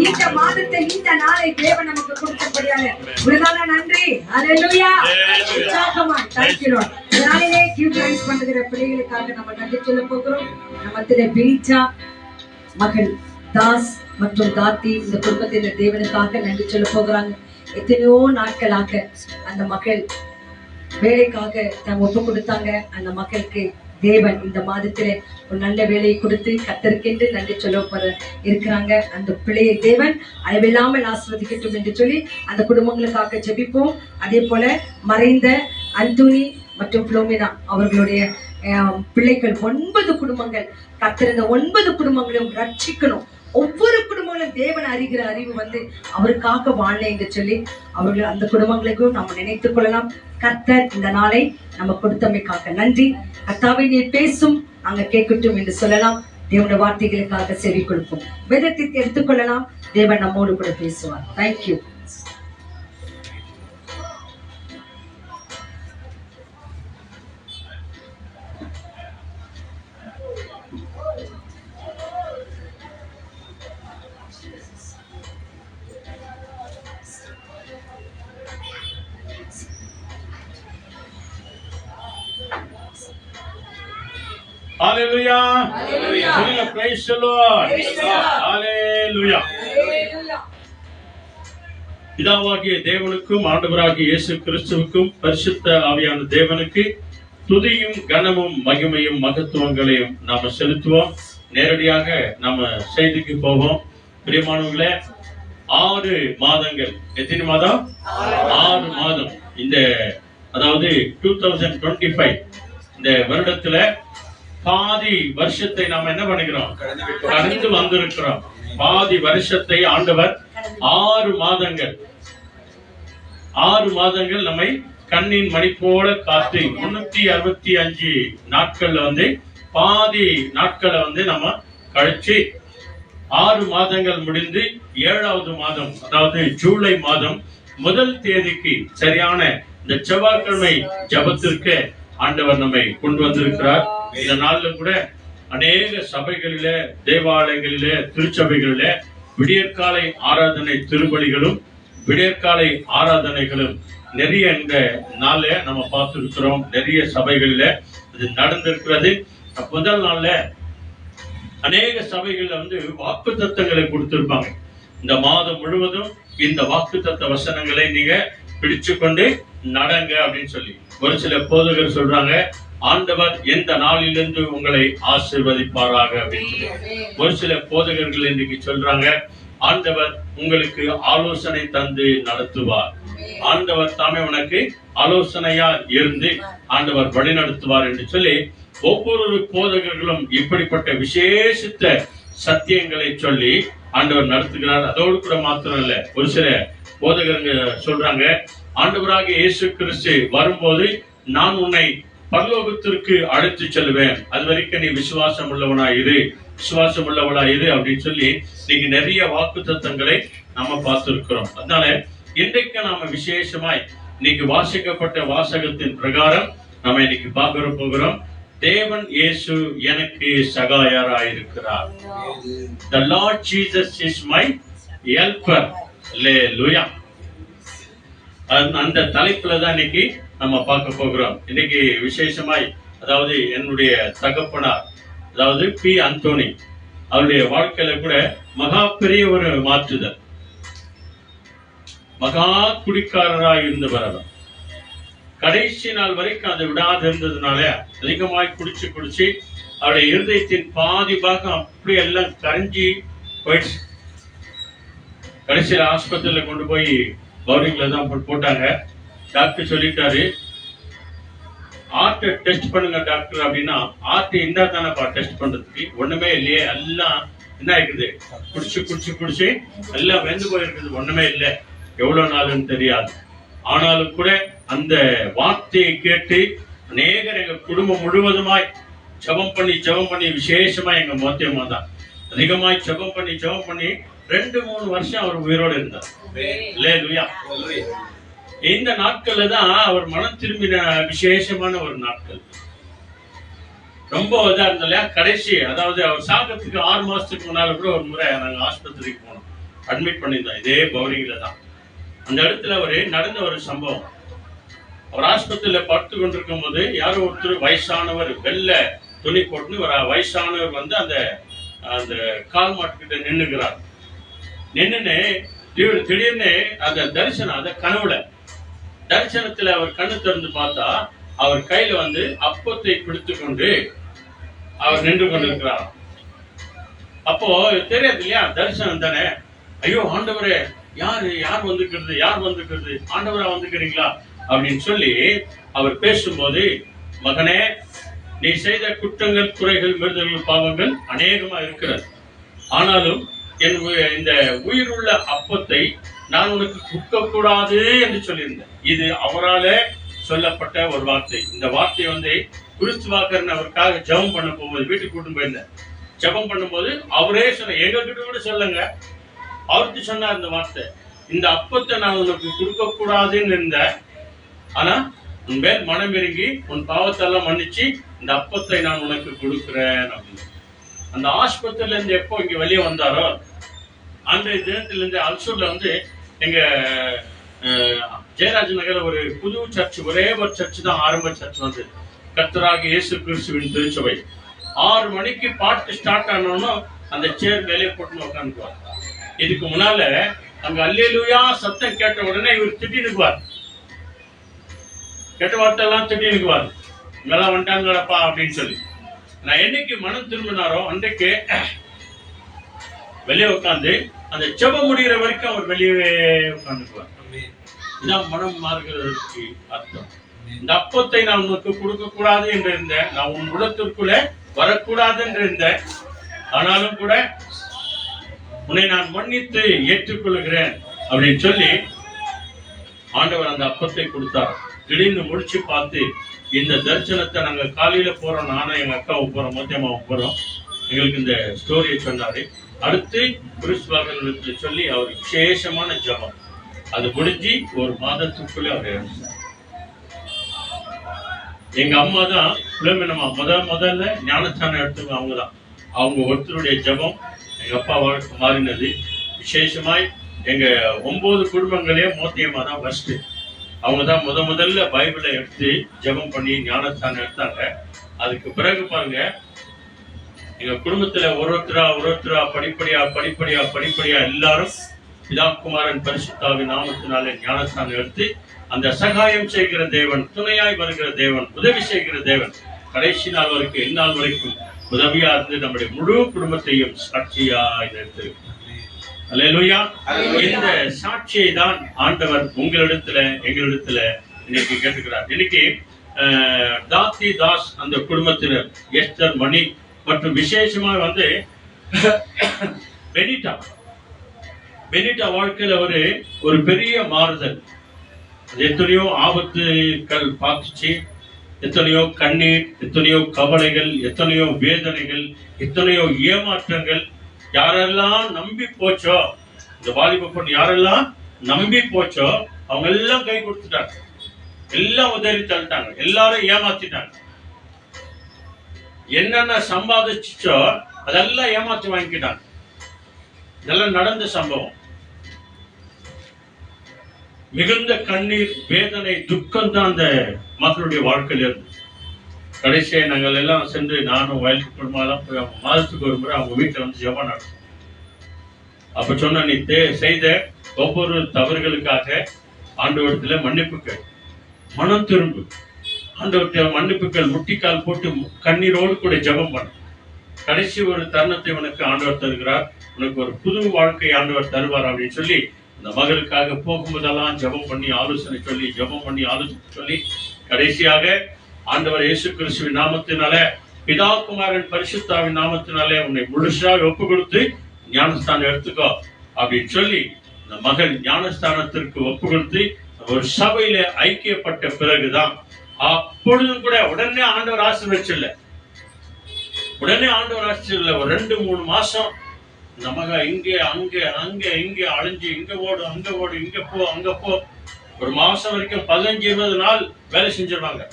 இந்த மாதத்தை இந்த நாளை தேவன் நமக்கு கொடுத்தபடியால உலகான நன்றி. ஹalleluya. உற்சாகமா thank you Lord. நாளிலே கிவ் தேங்க்ஸ் பண்ணுகிற பிள்ளைகளுக்காக நம்ம நன்றி சொல்ல போகிறோம். நம்மத்திலே பீச்சா மகள் தாஸ் மற்றும் தாத்தி இந்த குடும்பத்தின் தேவனுக்காக நன்றி சொல்ல போகிறாங்க. எத்தனையோ நாட்களாக அந்த மகள் வேலைக்காக தம் ஒப்பு கொடுத்தாங்க. அந்த மக்களுக்கு தேவன் இந்த மாதத்திலே ஒரு நல்ல வேலையை கொடுத்து கத்தருக்கென்று நன்றி சொல்ல இருக்கிறாங்க. அந்த பிள்ளையை தேவன் அளவில்லாமல் ஆசீர்வதிக்கட்டும் என்று சொல்லி அந்த குடும்பங்களுக்காக ஜெபிப்போம். அதே போல மறைந்த அந்தோனி மற்றும் புளோமினா அவர்களுடைய பிள்ளைகள் 9 குடும்பங்கள் கத்தர் இந்த 9 குடும்பங்களையும் ரட்சிக்கணும். ஒவ்வொரு குடும்பங்களும் தேவன் அறிகிற அறிவு வந்து அவருக்காக வாழ என்று சொல்லி அவர்கள் அந்த குடும்பங்களுக்கும் நம்ம நினைத்துக் கொள்ளலாம். கர்த்தர் இந்த நாளை நம்ம கொடுத்தமைக்காக நன்றி. கர்த்தாவை நீர் பேசும் அங்க கேட்கட்டும் என்று சொல்லலாம். தேவனுடைய வார்த்தைகளுக்காக செவி கொடுப்போம். வேதத்தை எடுத்துக்கொள்ளலாம். தேவன் நம்மோடு கூட பேசுவார். Thank you. Hallelujah. Hallelujah. Praise the Lord. Hallelujah. பிதாவாகிய தேவனுக்கும் ஆண்டவராகிய இயேசு கிறிஸ்துவுக்கும் பரிசுத்த ஆவியான தேவனுக்கு துதியும் கனமும் மகிமையும் மகத்துவங்களையும் நாம செலுத்துவோம். நேரடியாக நாம செய்திக்கு போவோம். பிரியமானவர்களே, 6 மாதங்கள். எத்தனை மாதம்? 6 மாதம். இந்த அதாவது 2025 இந்த வருடத்துல பாதி வருஷத்தை நாம என்ன பண்ணுகிறோம்? கடந்து வந்திருக்கிறோம். பாதி வருஷத்தை ஆண்டவர் 6 மாதங்கள் நம்மை கண்ணின் மணி போல காத்து 365 நாட்கள்ல வந்து பாதி நாட்களை வந்து நம்ம கழிச்சு 6 மாதங்கள் முடிந்து 7வது மாதம் அதாவது ஜூலை மாதம் 1 தேதிக்கு சரியான இந்த செவ்வாய்க்கிழமை ஜபத்திற்கு ஆண்டவர் நம்மை கொண்டு வந்திருக்கிறார். இந்த நாள்ல கூட அநேக சபைகளில, தேவாலயங்களில, திருச்சபைகளில விடியற்காலை ஆராதனை திருப்பலிகளும் விடியற்காலை ஆராதனைகளும் நிறைய இந்த நாள்ல நம்ம பார்த்திருக்கிறோம். நிறைய சபைகளில இது நடந்திருக்கிறது. முதல் நாள்ல அநேக சபைகள்ல வந்து வாக்கு தத்தங்களை கொடுத்திருப்பாங்க. இந்த மாதம் முழுவதும் இந்த வாக்கு தத்த வசனங்களை நீங்க பிடிச்சு கொண்டு நடங்க அப்படின்னு சொல்லி. ஒரு சில போதகர் சொல்றாங்க, ஆண்டவர் எந்த நாளிலிருந்து உங்களை ஆசீர்வதிப்பாராக அப்படின்னு சொல்லி. ஒரு சில போதகர்கள் இன்னைக்கு சொல்றாங்க, ஆண்டவர் உங்களுக்கு ஆலோசனை தந்து நடத்துவார். ஆண்டவர் தாமே உனக்கு ஆலோசனையா இருந்து ஆண்டவர் வழி நடத்துவார் என்று சொல்லி ஒவ்வொரு போதகர்களும் இப்படிப்பட்ட விசேஷித்த சத்தியங்களை சொல்லி ஆண்டவர் நடத்துகிறார். அதோடு கூட மாத்திரம் இல்ல, ஒரு சில போதகர்கள் சொல்றாங்க, ஆண்டவராகிய இயேசு கிறிஸ்து வரும்போது நான் உன்னை பரலோகத்திற்கு அழைத்து செல்வேன், அது வரைக்கும் நீ விசுவாசம் உள்ளவனா இரு அப்படின்னு சொல்லி இன்னைக்கு நிறைய வாக்கு தத்தங்களை நம்ம பார்த்திருக்கிறோம். அதனால இன்றைக்கு நாம விசேஷமாய் இன்னைக்கு வாசிக்கப்பட்ட வாசகத்தின் பிரகாரம் நம்ம இன்னைக்கு பார்க்க போகிறோம். தேவன் இயேசு எனக்கு சகாயராயிருக்கிறார். The Lord Jesus is my helper. Hallelujah. அந்த தலைப்புல தான் இன்னைக்கு நம்ம பார்க்க போகிறோம். இன்னைக்கு விசேஷமாய் அதாவது என்னுடைய தகப்பனார் அதாவது பி அந்தோனி அவருடைய வாழ்க்கையில கூட மகா பெரிய ஒரு மாற்றுதல். மகா குடிக்காரராக இருந்தவர் அவர். கடைசி நாள் வரைக்கும் அதை விடாது இருந்ததுனால அதிகமாய் குடிச்சு அவருடைய இருதயத்தின் பாதி பாகம் அப்படி எல்லாம் கரைஞ்சி போயிடுச்சு. கடைசியில ஆஸ்பத்திரியில கொண்டு போய் பவுரிங்ல தான் போட்டாங்க. டாக்டர் சொல்லிட்டாரு, ஆர்ட் டெஸ்ட் பண்ணுங்க டாக்டர் அப்படின்னா, ஆர்ட் இருந்தா தானப்பா டெஸ்ட் பண்றதுக்கு, ஒண்ணுமே இல்லையே, எல்லாம் என்ன ஆயிடுது, குடிச்சு எல்லாம் வெந்து போயிருக்குது, ஒண்ணுமே இல்லை, எவ்வளவு நாளுன்னு தெரியாது. ஆனாலும் கூட அந்த வார்த்தையை கேட்டு அநேகர் எங்க குடும்பம் முழுவதுமாய் ஜெபம் பண்ணி விசேஷமா எங்க மோத்தியமா தான் அதிகமாய் ஜெபம் பண்ணி 2-3 வருஷம் அவர் உயிரோடு இருந்தார். அல்லேலூயா. இந்த நாட்கள்ல தான் அவர் மனம் திரும்பின விசேஷமான ஒரு நாட்கள். ரொம்ப இதா இருந்தோம் இல்லையா. கடைசி அதாவது அவர் சாகத்துக்கு 6 மாசத்துக்கு முன்னால கூட ஒரு முறை நாங்க ஆஸ்பத்திரிக்கு போனோம், அட்மிட் பண்ணியிருந்தோம், இதே பவுரிங்கில தான். அந்த இடத்துல ஒரு நடந்த ஒரு சம்பவம். அவர் ஆஸ்பத்திரியில படுத்து கொண்டிருக்கும் போது யாரோ ஒருத்தர் வயசானவர் வெள்ளை துணி போட்டு ஒரு வயசானவர் வந்து அந்த அந்த கால் மாட்டுக்கிட்ட நின்னுக்கிறார். நின்னுன்னு திடீர்னு அந்த தரிசனம், அந்த கனவுல தரிசனத்துல அவர் கண்ணு திறந்து பார்த்தா அவர் கையில வந்து அப்பத்தை பிடித்து கொண்டு அவர் நின்று கொண்டிருக்கிறார். அப்போ தெரியாது இல்லையா, தரிசனம் தானே. ஐயோ ஆண்டவரே, யார் வந்துக்கிறது ஆண்டவரா வந்துக்கிறீங்களா அப்படின்னு சொல்லி அவர் பேசும்போது, மகனே, நீ செய்த குற்றங்கள், குறைகள், மீறுதல்கள், பாவங்கள் அநேகமா இருக்கிறது. ஆனாலும் இந்த உயிருள்ள அப்பத்தை நான் உனக்கு கொடுக்கக்கூடாது என்று சொல்லியிருந்தேன். இது அவரால சொல்லப்பட்ட ஒரு வார்த்தை. இந்த வார்த்தை வந்து கிறிஸ்துவாக்கர் அவருக்காக ஜெபம் பண்ண போகும்போது வீட்டுக்கு கூட்டு போயிருந்தேன். ஜெபம் பண்ணும்போது அவரே சொன்ன, எங்ககிட்ட கூட சொல்லுங்க, அவருக்கு சொன்னார் இந்த வார்த்தை, இந்த அப்பத்தை நான் உனக்கு கொடுக்க கூடாதுன்னு இருந்தேன், ஆனா உன் மேல் மனம் இறங்கி உன் பாவத்தெல்லாம் மன்னிச்சு இந்த அப்பத்தை நான் உனக்கு கொடுக்கிறேன் அப்படின்னு. அந்த ஆஸ்பத்திரியில இருந்து எப்போ இங்க வெளியே வந்தாரோ அன்றைய தினத்துல இருந்து அல்சூர்ல வந்து எங்க ஜெயராஜ் நகர்ல ஒரு புது சர்ச், ஒரே ஒரு சர்ச் தான் ஆரம்ப சர்ச் வந்து கர்த்தராகிய இயேசு கிறிஸ்துவின் திருச்சபை. 6 மணிக்கு பாட்டு ஸ்டார்ட் ஆனோம்னா அந்த சேர் வேலையை போட்டு உட்காந்துக்குவார். இதுக்கு முன்னால அங்க அல்லேலூயா சத்தம் கேட்ட உடனே இவர் திட்டினுக்குவார், கெட்ட வார்த்தை எல்லாம் திட்டினுக்குவார், இங்கெல்லாம் வந்துட்டாங்கப்பா அப்படின்னு சொல்லி. நான் என்னைக்கு மனம் திரும்பினாரோ அன்றைக்கு வெளியே உட்காந்து அந்த செபம் முடிகிற வரைக்கும் அவர் வெளியே உட்காந்துக்குவார். இதான் மனம் மாறுகிறதுக்கு அர்த்தம். இந்த அப்பத்தை நான் உனக்கு கொடுக்க கூடாது என்று இருந்தேன், நான் உன் உள்ளத்திற்குள்ளே வரக்கூடாது என்று இருந்தேன், ஆனாலும் கூட உன்னை நான் மன்னித்து ஏற்றுக்கொள்கிறேன் அப்படின்னு சொல்லி ஆண்டவர் அந்த அப்பத்தை கொடுத்தார். திடீர்னு முடிச்சு பார்த்து இந்த தரிசனத்தை நாங்க காலையில போறோம், நானும் எங்க அக்காவும் போறோம், மத்தியமாவும் போறோம், எங்களுக்கு இந்த ஸ்டோரியை சொன்னாரு. அடுத்து கிறிஸ்துவாக்கள் சொல்லி அவர் விசேஷமான ஜபம், அது முடிஞ்சு 1 மாதத்துக்குள்ளே அவர் இறந்தார். எங்க அம்மா தான் பிள்ளைமினமா முதல்ல ஞானஸ்தானம் எடுத்தவங்க அவங்கதான். அவங்க ஒருத்தருடைய ஜபம் எங்க அப்பா வாழ்க்கை மாறினது. விசேஷமாய் எங்க 9 குடும்பங்களே மோத்தியமா தான் ஃபர்ஸ்ட். அவங்க தான் முதல்ல பைபிளை எடுத்து ஜபம் பண்ணி ஞானஸ்தானம் எடுத்தாங்க. அதுக்கு பிறகு பாருங்க, எங்க குடும்பத்துல ஒருத்தரா படிப்படியா எல்லாரும் பிதாகுமாரன் பரிசுத்தாவின் நாமத்தினாலே ஞானஸ்தானம் எடுத்து அந்த சகாயம் செய்கிற தேவன், துணையாய் வருகிற தேவன், உதவி செய்கிற தேவன், கடைசி நாள் வரைக்கும் இந்நாள் வரைக்கும் உதவியா இருந்து நம்முடைய முழு குடும்பத்தையும் சாட்சியாய் நிறுத்திருக்கிறார். அல்லேலூயா. இந்த சாட்சியை தான் ஆண்டவர் உங்களிடத்துல எங்களிடத்துல இன்னைக்கு கேட்டுக்கிறார். இன்னைக்கு தாத்தி தாஸ் அந்த குடும்பத்தினர், எஸ்தர், மணி மற்றும் விசேஷமா வந்து பெனிட்டா வாழ்க்கையில ஒரு பெரிய மாறுதல். எத்தனையோ ஆபத்துகள் பார்த்துச்சு, எத்தனையோ கண்ணீர், எத்தனையோ கவலைகள், எத்தனையோ வேதனைகள், எத்தனையோ ஏமாற்றங்கள். யாரெல்லாம் நம்பி போச்சோ, இந்த வாலிப பொண்ணு யாரெல்லாம் நம்பி போச்சோ அவங்க எல்லாம் கை கொடுத்துட்டாங்க, எல்லாம் உதறி தள்ளிட்டாங்க, எல்லாரும் ஏமாத்திட்டாங்க. என்னென்ன சம்பாதிச்சோ அதெல்லாம் ஏமாத்தி வாங்கிக்கிட்டாங்க. இதெல்லாம் நடந்த சம்பவம். மிகுந்த கண்ணீர், வேதனை, துக்கம் தான் அந்த மக்களுடைய வாழ்க்கையில இருந்து. கடைசியை நாங்கள் எல்லாம் சென்று, நானும் வயலுக்கு குடும்பம் போய் அவங்க மாதத்துக்கு ஒரு முறை அவங்க வீட்டில் வந்து ஜெபம் நடத்தும். அப்ப சொன்ன, நீ செய்த ஒவ்வொரு தவறுகளுக்காக ஆண்டவரத்துல மன்னிப்புகள், மனம் திரும்பு, ஆண்டவர்கிட்ட மன்னிப்புகள், முட்டிக்கால் போட்டு கண்ணீரோடு கூட ஜெபம் பண்ண. கடைசி ஒரு தருணத்தை உனக்கு ஆண்டவர் தருகிறார், உனக்கு ஒரு புது வாழ்க்கை ஆண்டவர் தருவார் அப்படின்னு சொல்லி இந்த மகளுக்காக போகும்போதெல்லாம் ஜெபம் பண்ணி ஆலோசனை சொல்லி கடைசியாக ஆண்டவர் இயேசு கிறிஸ்துவின் நாமத்தினால, பிதாகுமாரன் பரிசுத்தாவின் நாமத்தினாலே உன்னை முழுசாக ஒப்பு கொடுத்து ஞானஸ்தானம் எடுத்துக்கோ அப்படின்னு சொல்லி இந்த மகள் ஞானஸ்தானத்திற்கு ஒப்பு கொடுத்து ஒரு சபையில ஐக்கியப்பட்ட பிறகுதான், அப்பொழுதும் கூட உடனே ஆண்டவர் ஆசீர்வதிச்சில்ல. ஒரு 2-3 மாசம் இந்த மக இங்கே அங்க அங்க இங்க அழிஞ்சு இங்க ஓடு அங்க ஓடு இங்க போ அங்க போ. ஒரு மாசம் வரைக்கும் 15-20 நாள் வேலை செஞ்சிருவாங்க.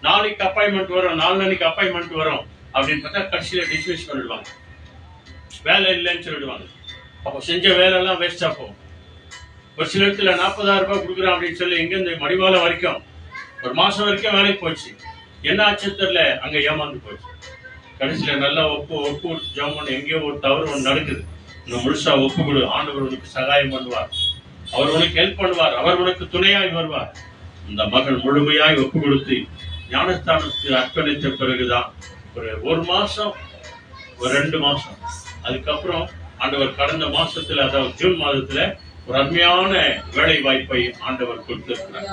நாளைக்கு அப்பாயின்மெண்ட் வரும், நாளைக்கு அப்பாயின்மெண்ட் வரும் அப்படின்னு பார்த்தா கடைசியில டிஸ்மிஸ் பண்ணிடுவாங்க. வேலை இல்லைன்னு சொல்லிடுவாங்க. அப்போ செஞ்ச வேலை எல்லாம் வேஸ்டா போகும். ஒரு சில இடத்துல 40,000 ரூபாய் கொடுக்குறேன் அப்படின்னு சொல்லி இங்க இந்த மடிவாளம் வரைக்கும் ஒரு மாசம் வரைக்கும் வேலைக்கு போச்சு. என்ன ஆச்சு தெரியல, அங்க ஏமாந்து போச்சு. கடைசியில நல்லா ஒப்பு ஜாமன் எங்கேயோ ஒரு தவறு ஒன்று நடக்குது. இன்னும் முழுசா ஒப்பு கொடு, ஆண்டவர் உனக்கு சகாயம் பண்ணுவார், அவர் உனக்கு ஹெல்ப் பண்ணுவார், அவர் உனக்கு துணையாய் வருவார். இந்த மகள் முழுமையாய் ஒப்பு கொடுத்து ஞானஸ்தானத்துக்கு அர்ப்பணித்த பிறகுதான் ஒரு மாசம் ஒரு 2 மாசம் அதுக்கப்புறம் ஆண்டவர் கடந்த மாசத்துல, அதாவது ஜூன் மாதத்துல ஒரு அருமையான வேலை வாய்ப்பை ஆண்டவர் கொடுத்திருக்கிறார்.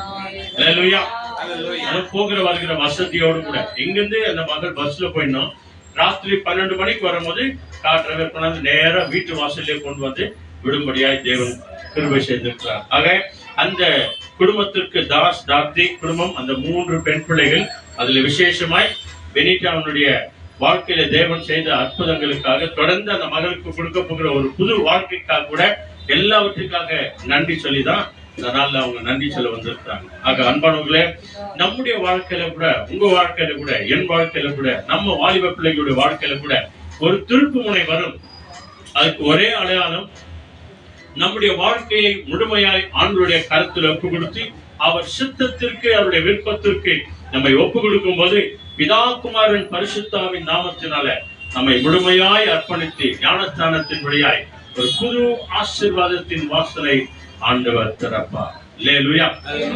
போகிற வருகிற வசதியோடு கூட இங்கிருந்து அந்த மகள் பஸ்ல போயிடணும். ராத்திரி 12 மணிக்கு வரும்போது கார் டிரைவர் பண்ணாந்து நேரா வீட்டு வாசல்லே கொண்டு வந்து விடும்படியாய் தேவன் கிருபை செய்திருக்கிறார். ஆக அந்த குடும்பத்திற்கு தாஸ் டாக்டி குடும்பம், அந்த 3 பெண் பிள்ளைகள், அதுல விசேஷமாய் பெனிட்டாவுடைய வாழ்க்கையில தேவன் செய்த அற்புதங்களுக்காக, தொடர்ந்து அந்த மகளுக்கு கொடுக்க போகிற ஒரு புது வாழ்க்கைக்காக கூட எல்லாவற்றுக்காக நன்றி சொல்லிதான் இந்த நாள்ல அவங்க நன்றி சொல்ல வந்திருக்கிறாங்க. ஆக அன்பானவர்களே, நம்முடைய வாழ்க்கையில கூட, உங்க வாழ்க்கையில கூட, என் வாழ்க்கையில கூட, நம்ம வாலிப பிள்ளைகளுடைய வாழ்க்கையில கூட ஒரு திருப்பு முனை வரும். அதுக்கு ஒரே அடையாளம், நம்முடைய வாழ்க்கையை முழுமையாய் ஆண்டவருடைய கருத்தில் ஒப்பு கொடுத்து அவர் சித்தத்திற்கு, அவருடைய விருப்பத்திற்கு நம்மை ஒப்பு கொடுக்கும் போது பிதா குமாரன் பரிசுத்தாவின் நாமத்தினால நம்மை முழுமையாய் அர்ப்பணித்து ஞானஸ்தானத்தின் வழியாய் ஒரு புது ஆசீர்வாதத்தின் வாசலை ஆண்டவர் திறப்பார். அல்லேலூயா.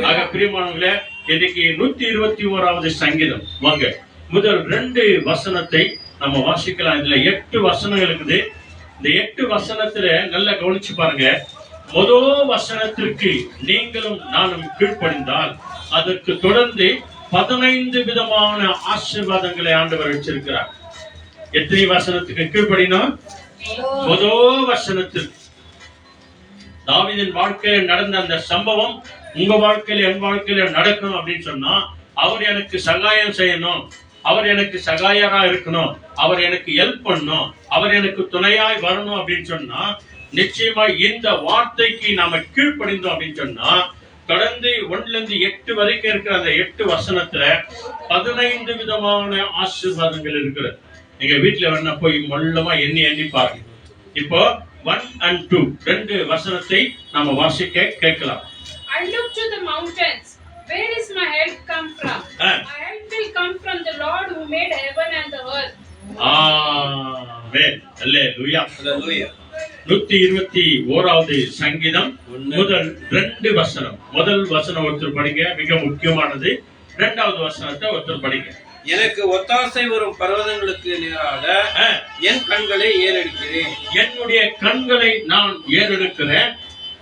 ஆக பிரியமானவர்களே, இன்னைக்கு 121வது சங்கீதம் வாங்க முதல் 2 வசனத்தை நம்ம வாசிக்கலாம். இதுல 8 வசனங்கள் இருக்குது. இந்த 8 வசனத்துல நல்லா கவனிச்சு பாருங்க. முதல் வசனத்திற்கு நீங்களும் நானும் கீழ்ப்படிந்தால் அதற்கு தொடர்ந்து 15 விதமான ஆசீர்வாதங்களை ஆண்டவர் வச்சிருக்கிறார். எத்தனை வசனத்துக்கு கீழ்ப்படினா? முதல் வசனத்திற்கு. தாவீதின் வாழ்க்கையில நடந்த அந்த சம்பவம் உங்க வாழ்க்கையில, என் வாழ்க்கையில நடக்கணும் அப்படின்னு சொன்னா, அவர் எனக்கு சகாயம் செய்யணும், அவர் எனக்கு சகாயரா இருக்கணும், அவர் எனக்கு ஹெல்ப் பண்ணணும், அவர் எனக்கு துணையாய் வரணும் அப்படின்னு சொன்னா, நிச்சயமா இந்த வார்த்தைக்கு நாம கீழ்ப்படிந்தோம் அப்படின்னு சொன்னா, தொடர்ந்து 1-8 வரைக்கும் இருக்கிற அந்த 8 வசனத்துல 15 விதமான ஆசீர்வாதங்கள் இருக்கிறது. நீங்க வீட்டுல வேணா போய் மொல்லமா எண்ணி பாருங்க. இப்போ 1 and 2 2 வசனத்தை நாம வாசிக்க கேட்கலாம். I look to the mountains. Where is my help come from? My help will come from the Lord who made heaven and the earth. ஆமென். அல்லேலூயா. அல்லேலூயா. 121வது சங்கீதம் முதல் 2 வசனம். முதல் வசனம் ஒருத்தர் படிங்க, மிக முக்கியமானது. 2வது வசனத்தை ஒருத்தர் படிங்க. எனக்கு ஒத்தாசை வரும் பர்வதங்களுக்கு நேராக என் கண்களை ஏறெடுக்கிறேன். என்னுடைய கண்களை நான் ஏறெடுக்கிறேன்.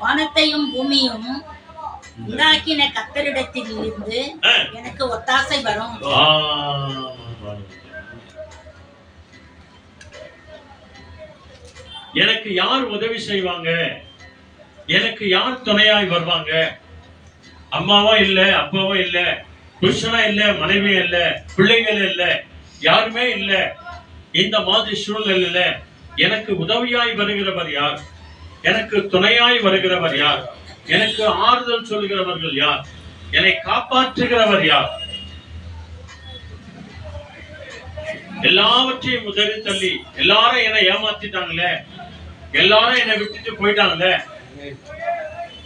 வானத்தையும் பூமியும் உண்டாக்கின கர்த்தரிடத்தில் இருந்து எனக்கு ஒத்தாசை வரும். எனக்கு யார் உதவி செய்வாங்க? எனக்கு யார் துணையாய் வருவாங்க? அம்மாவும் இல்ல, அப்பாவும் இல்ல, புருஷனா இல்ல, மனைவியும் இல்ல, பிள்ளைகள் இல்ல, யாருமே இல்ல. இந்த மாதிரி சூழ்நிலையில எனக்கு உதவியாய் வருகிறவர் யார்? எனக்கு துணையாய் வருகிறவர் யார்? எனக்கு ஆறுதல் சொல்கிறவர்கள் யார்? என்னை காப்பாற்றுகிறவர் யார்? எல்லாவற்றையும் உதறி தள்ளி, எல்லாரும் என்னை ஏமாத்திட்டாங்களே, எல்லாரும் என்னை விட்டுட்டு போயிட்டாங்களே,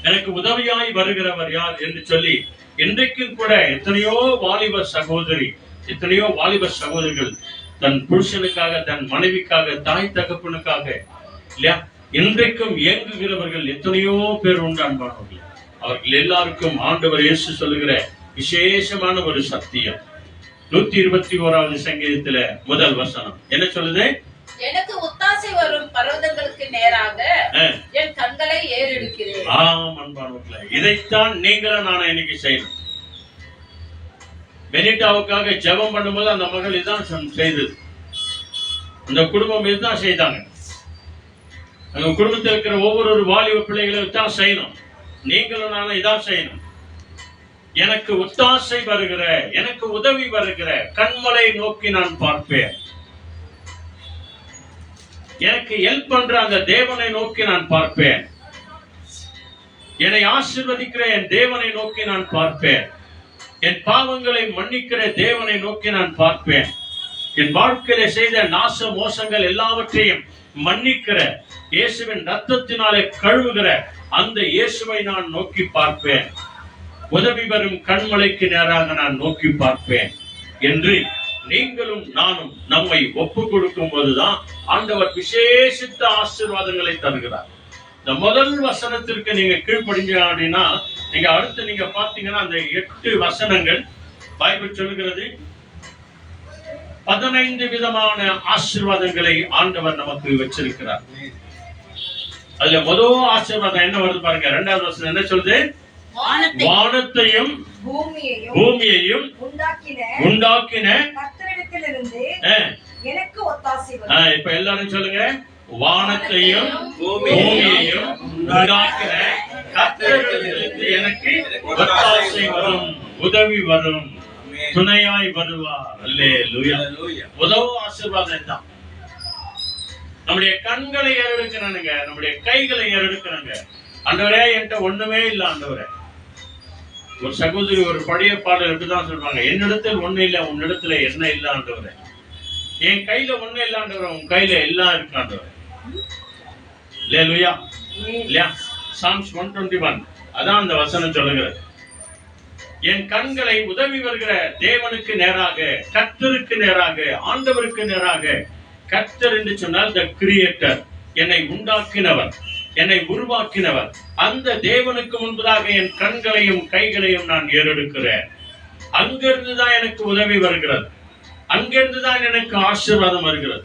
எனக்கு உதவியாய் வருகிறவர் யார் என்று சொல்லி இன்றைக்கும் கூட எத்தனையோ வாலிப சகோதரி, எத்தனையோ வாலிப சகோதரிகள் தன் புருஷனுக்காக, தன் மனைவிக்காக, தாய் தகப்பனுக்காக இல்லையா இன்றைக்கும் இயங்குகிறவர்கள் எத்தனையோ பேர் உண்டு. அன்பானவர்கள், அவர்கள் எல்லாருக்கும் ஆண்டவர் இயேசு சொல்லுகிற விசேஷமான ஒரு சத்தியம். 121வது சங்கீதத்துல முதல் வசனம் என்ன சொல்லுது? எனக்கு ஒத்தாசை வரும் பர்வதங்களுக்கு நேராக என் கண்களை ஏறெடுக்கிறேன். ஆம் அன்பானவர்களே, இதைத்தான் நீங்களும் நானும் இன்னைக்கு செய்யணும். பெனிட்டாவுக்காக ஜெபம் பண்ணும்போது அந்த மகள் இதான் செய்தது, அந்த குடும்பம் இதுதான் செய்தாங்க. அந்த குடும்பத்தில் இருக்கிற ஒவ்வொரு வாலிப பிள்ளைகளும் தான் செய்யணும். நீங்களும் நானும் இதான் செய்யணும். எனக்கு ஒத்தாசை வருகிற, எனக்கு உதவி வருகிற கண்மலை நோக்கி நான் பார்ப்பேன். எனக்கு ஹெல்ப் பண்ற அந்த தேவனை நோக்கி நான் பார்ப்பேன். என்னை ஆசீர்வதிக்கிற என் தேவனை நோக்கி நான் பார்ப்பேன். என் பாவங்களை மன்னிக்கிற தேவனை நோக்கி நான் பார்ப்பேன். என் வாழ்க்கையில செய்த நாச மோசங்கள் எல்லாவற்றையும் மன்னிக்கிற இயேசுவின் ரத்தத்தினாலே கழுவுகிற அந்த இயேசுவை நான் நோக்கி பார்ப்பேன். உதவி வரும் கண்மலைக்கு நேராக நான் நோக்கி பார்ப்பேன் என்று நீங்களும் நானும் நம்மை ஒப்பு கொடுக்கும் போதுதான் ஆண்டவர் விசேஷித்த ஆசீர்வாதங்களை தருகிறார். இந்த முதல் வசனத்திற்கு நீங்க கீழ்ப்படிங்க அப்படின்னா, நீங்க அடுத்து நீங்க பாத்தீங்கன்னா அந்த 8 வசனங்கள் பைபிள் சொல்லுகிறது 15 விதமான ஆசீர்வாதங்களை ஆண்டவர் நமக்கு வச்சிருக்கிறார். அதுல முதல் ஆசீர்வாதம் என்ன வருது பாருங்க. 2வது வசனம் என்ன சொல்லுது? வானத்தையும் பூமியையும் உண்டாக்கின கர்த்தரிடத்திலிருந்து எனக்கு ஒத்தாசை வரும். இப்ப எல்லாரும் சொல்லுங்க, வானத்தையும் பூமியையும் உண்டாக்கின கர்த்தரிடத்திலிருந்து எனக்கு ஒத்தாசை வரும், உதவி வரும், துணையாய் வருவார். அல்லேலூயா. முதல் ஆசீர்வாதம் தான். நம்முடைய கண்களை ஏறெடுக்கிறானுங்க, நம்முடைய கைகளை ஏறெடுக்கிறாங்க. ஆண்டவரே என்கிட்ட ஒண்ணுமே இல்லை ஆண்டவரே. ஒரு சகோதரி ஒரு பழைய பாடல் இப்படிதான் சொல்றாங்க, என்னிடத்தில் ஒண்ணு இல்லை, உன்னிடத்துல என்ன இல்ல ஆண்டவரே. என் கையில ஒண்ணு இல்ல ஆண்டவரே, உன் கையில எல்லாம் இருக்கு ஆண்டவரே. அல்லேலூயா. இல்லையா? Psalms 121 அதான் அந்த வசனம் சொல்லுகிறது. என் கண்களை உதவி வருகிற தேவனுக்கு நேராக, கர்த்தருக்கு நேராக, ஆண்டவருக்கு நேராக. கர்த்தர் என்று சொன்னால் தி கிரியேட்டர், என்னை உண்டாக்கினவர், என்னை உருவாக்கினவர். அந்த தேவனுக்கு முன்பதாக என் கண்களையும் கைகளையும் நான் ஏறெடுக்கிறேன். அங்கிருந்துதான் எனக்கு உதவி வருகிறது, அங்கிருந்துதான் எனக்கு ஆசீர்வாதம் வருகிறது.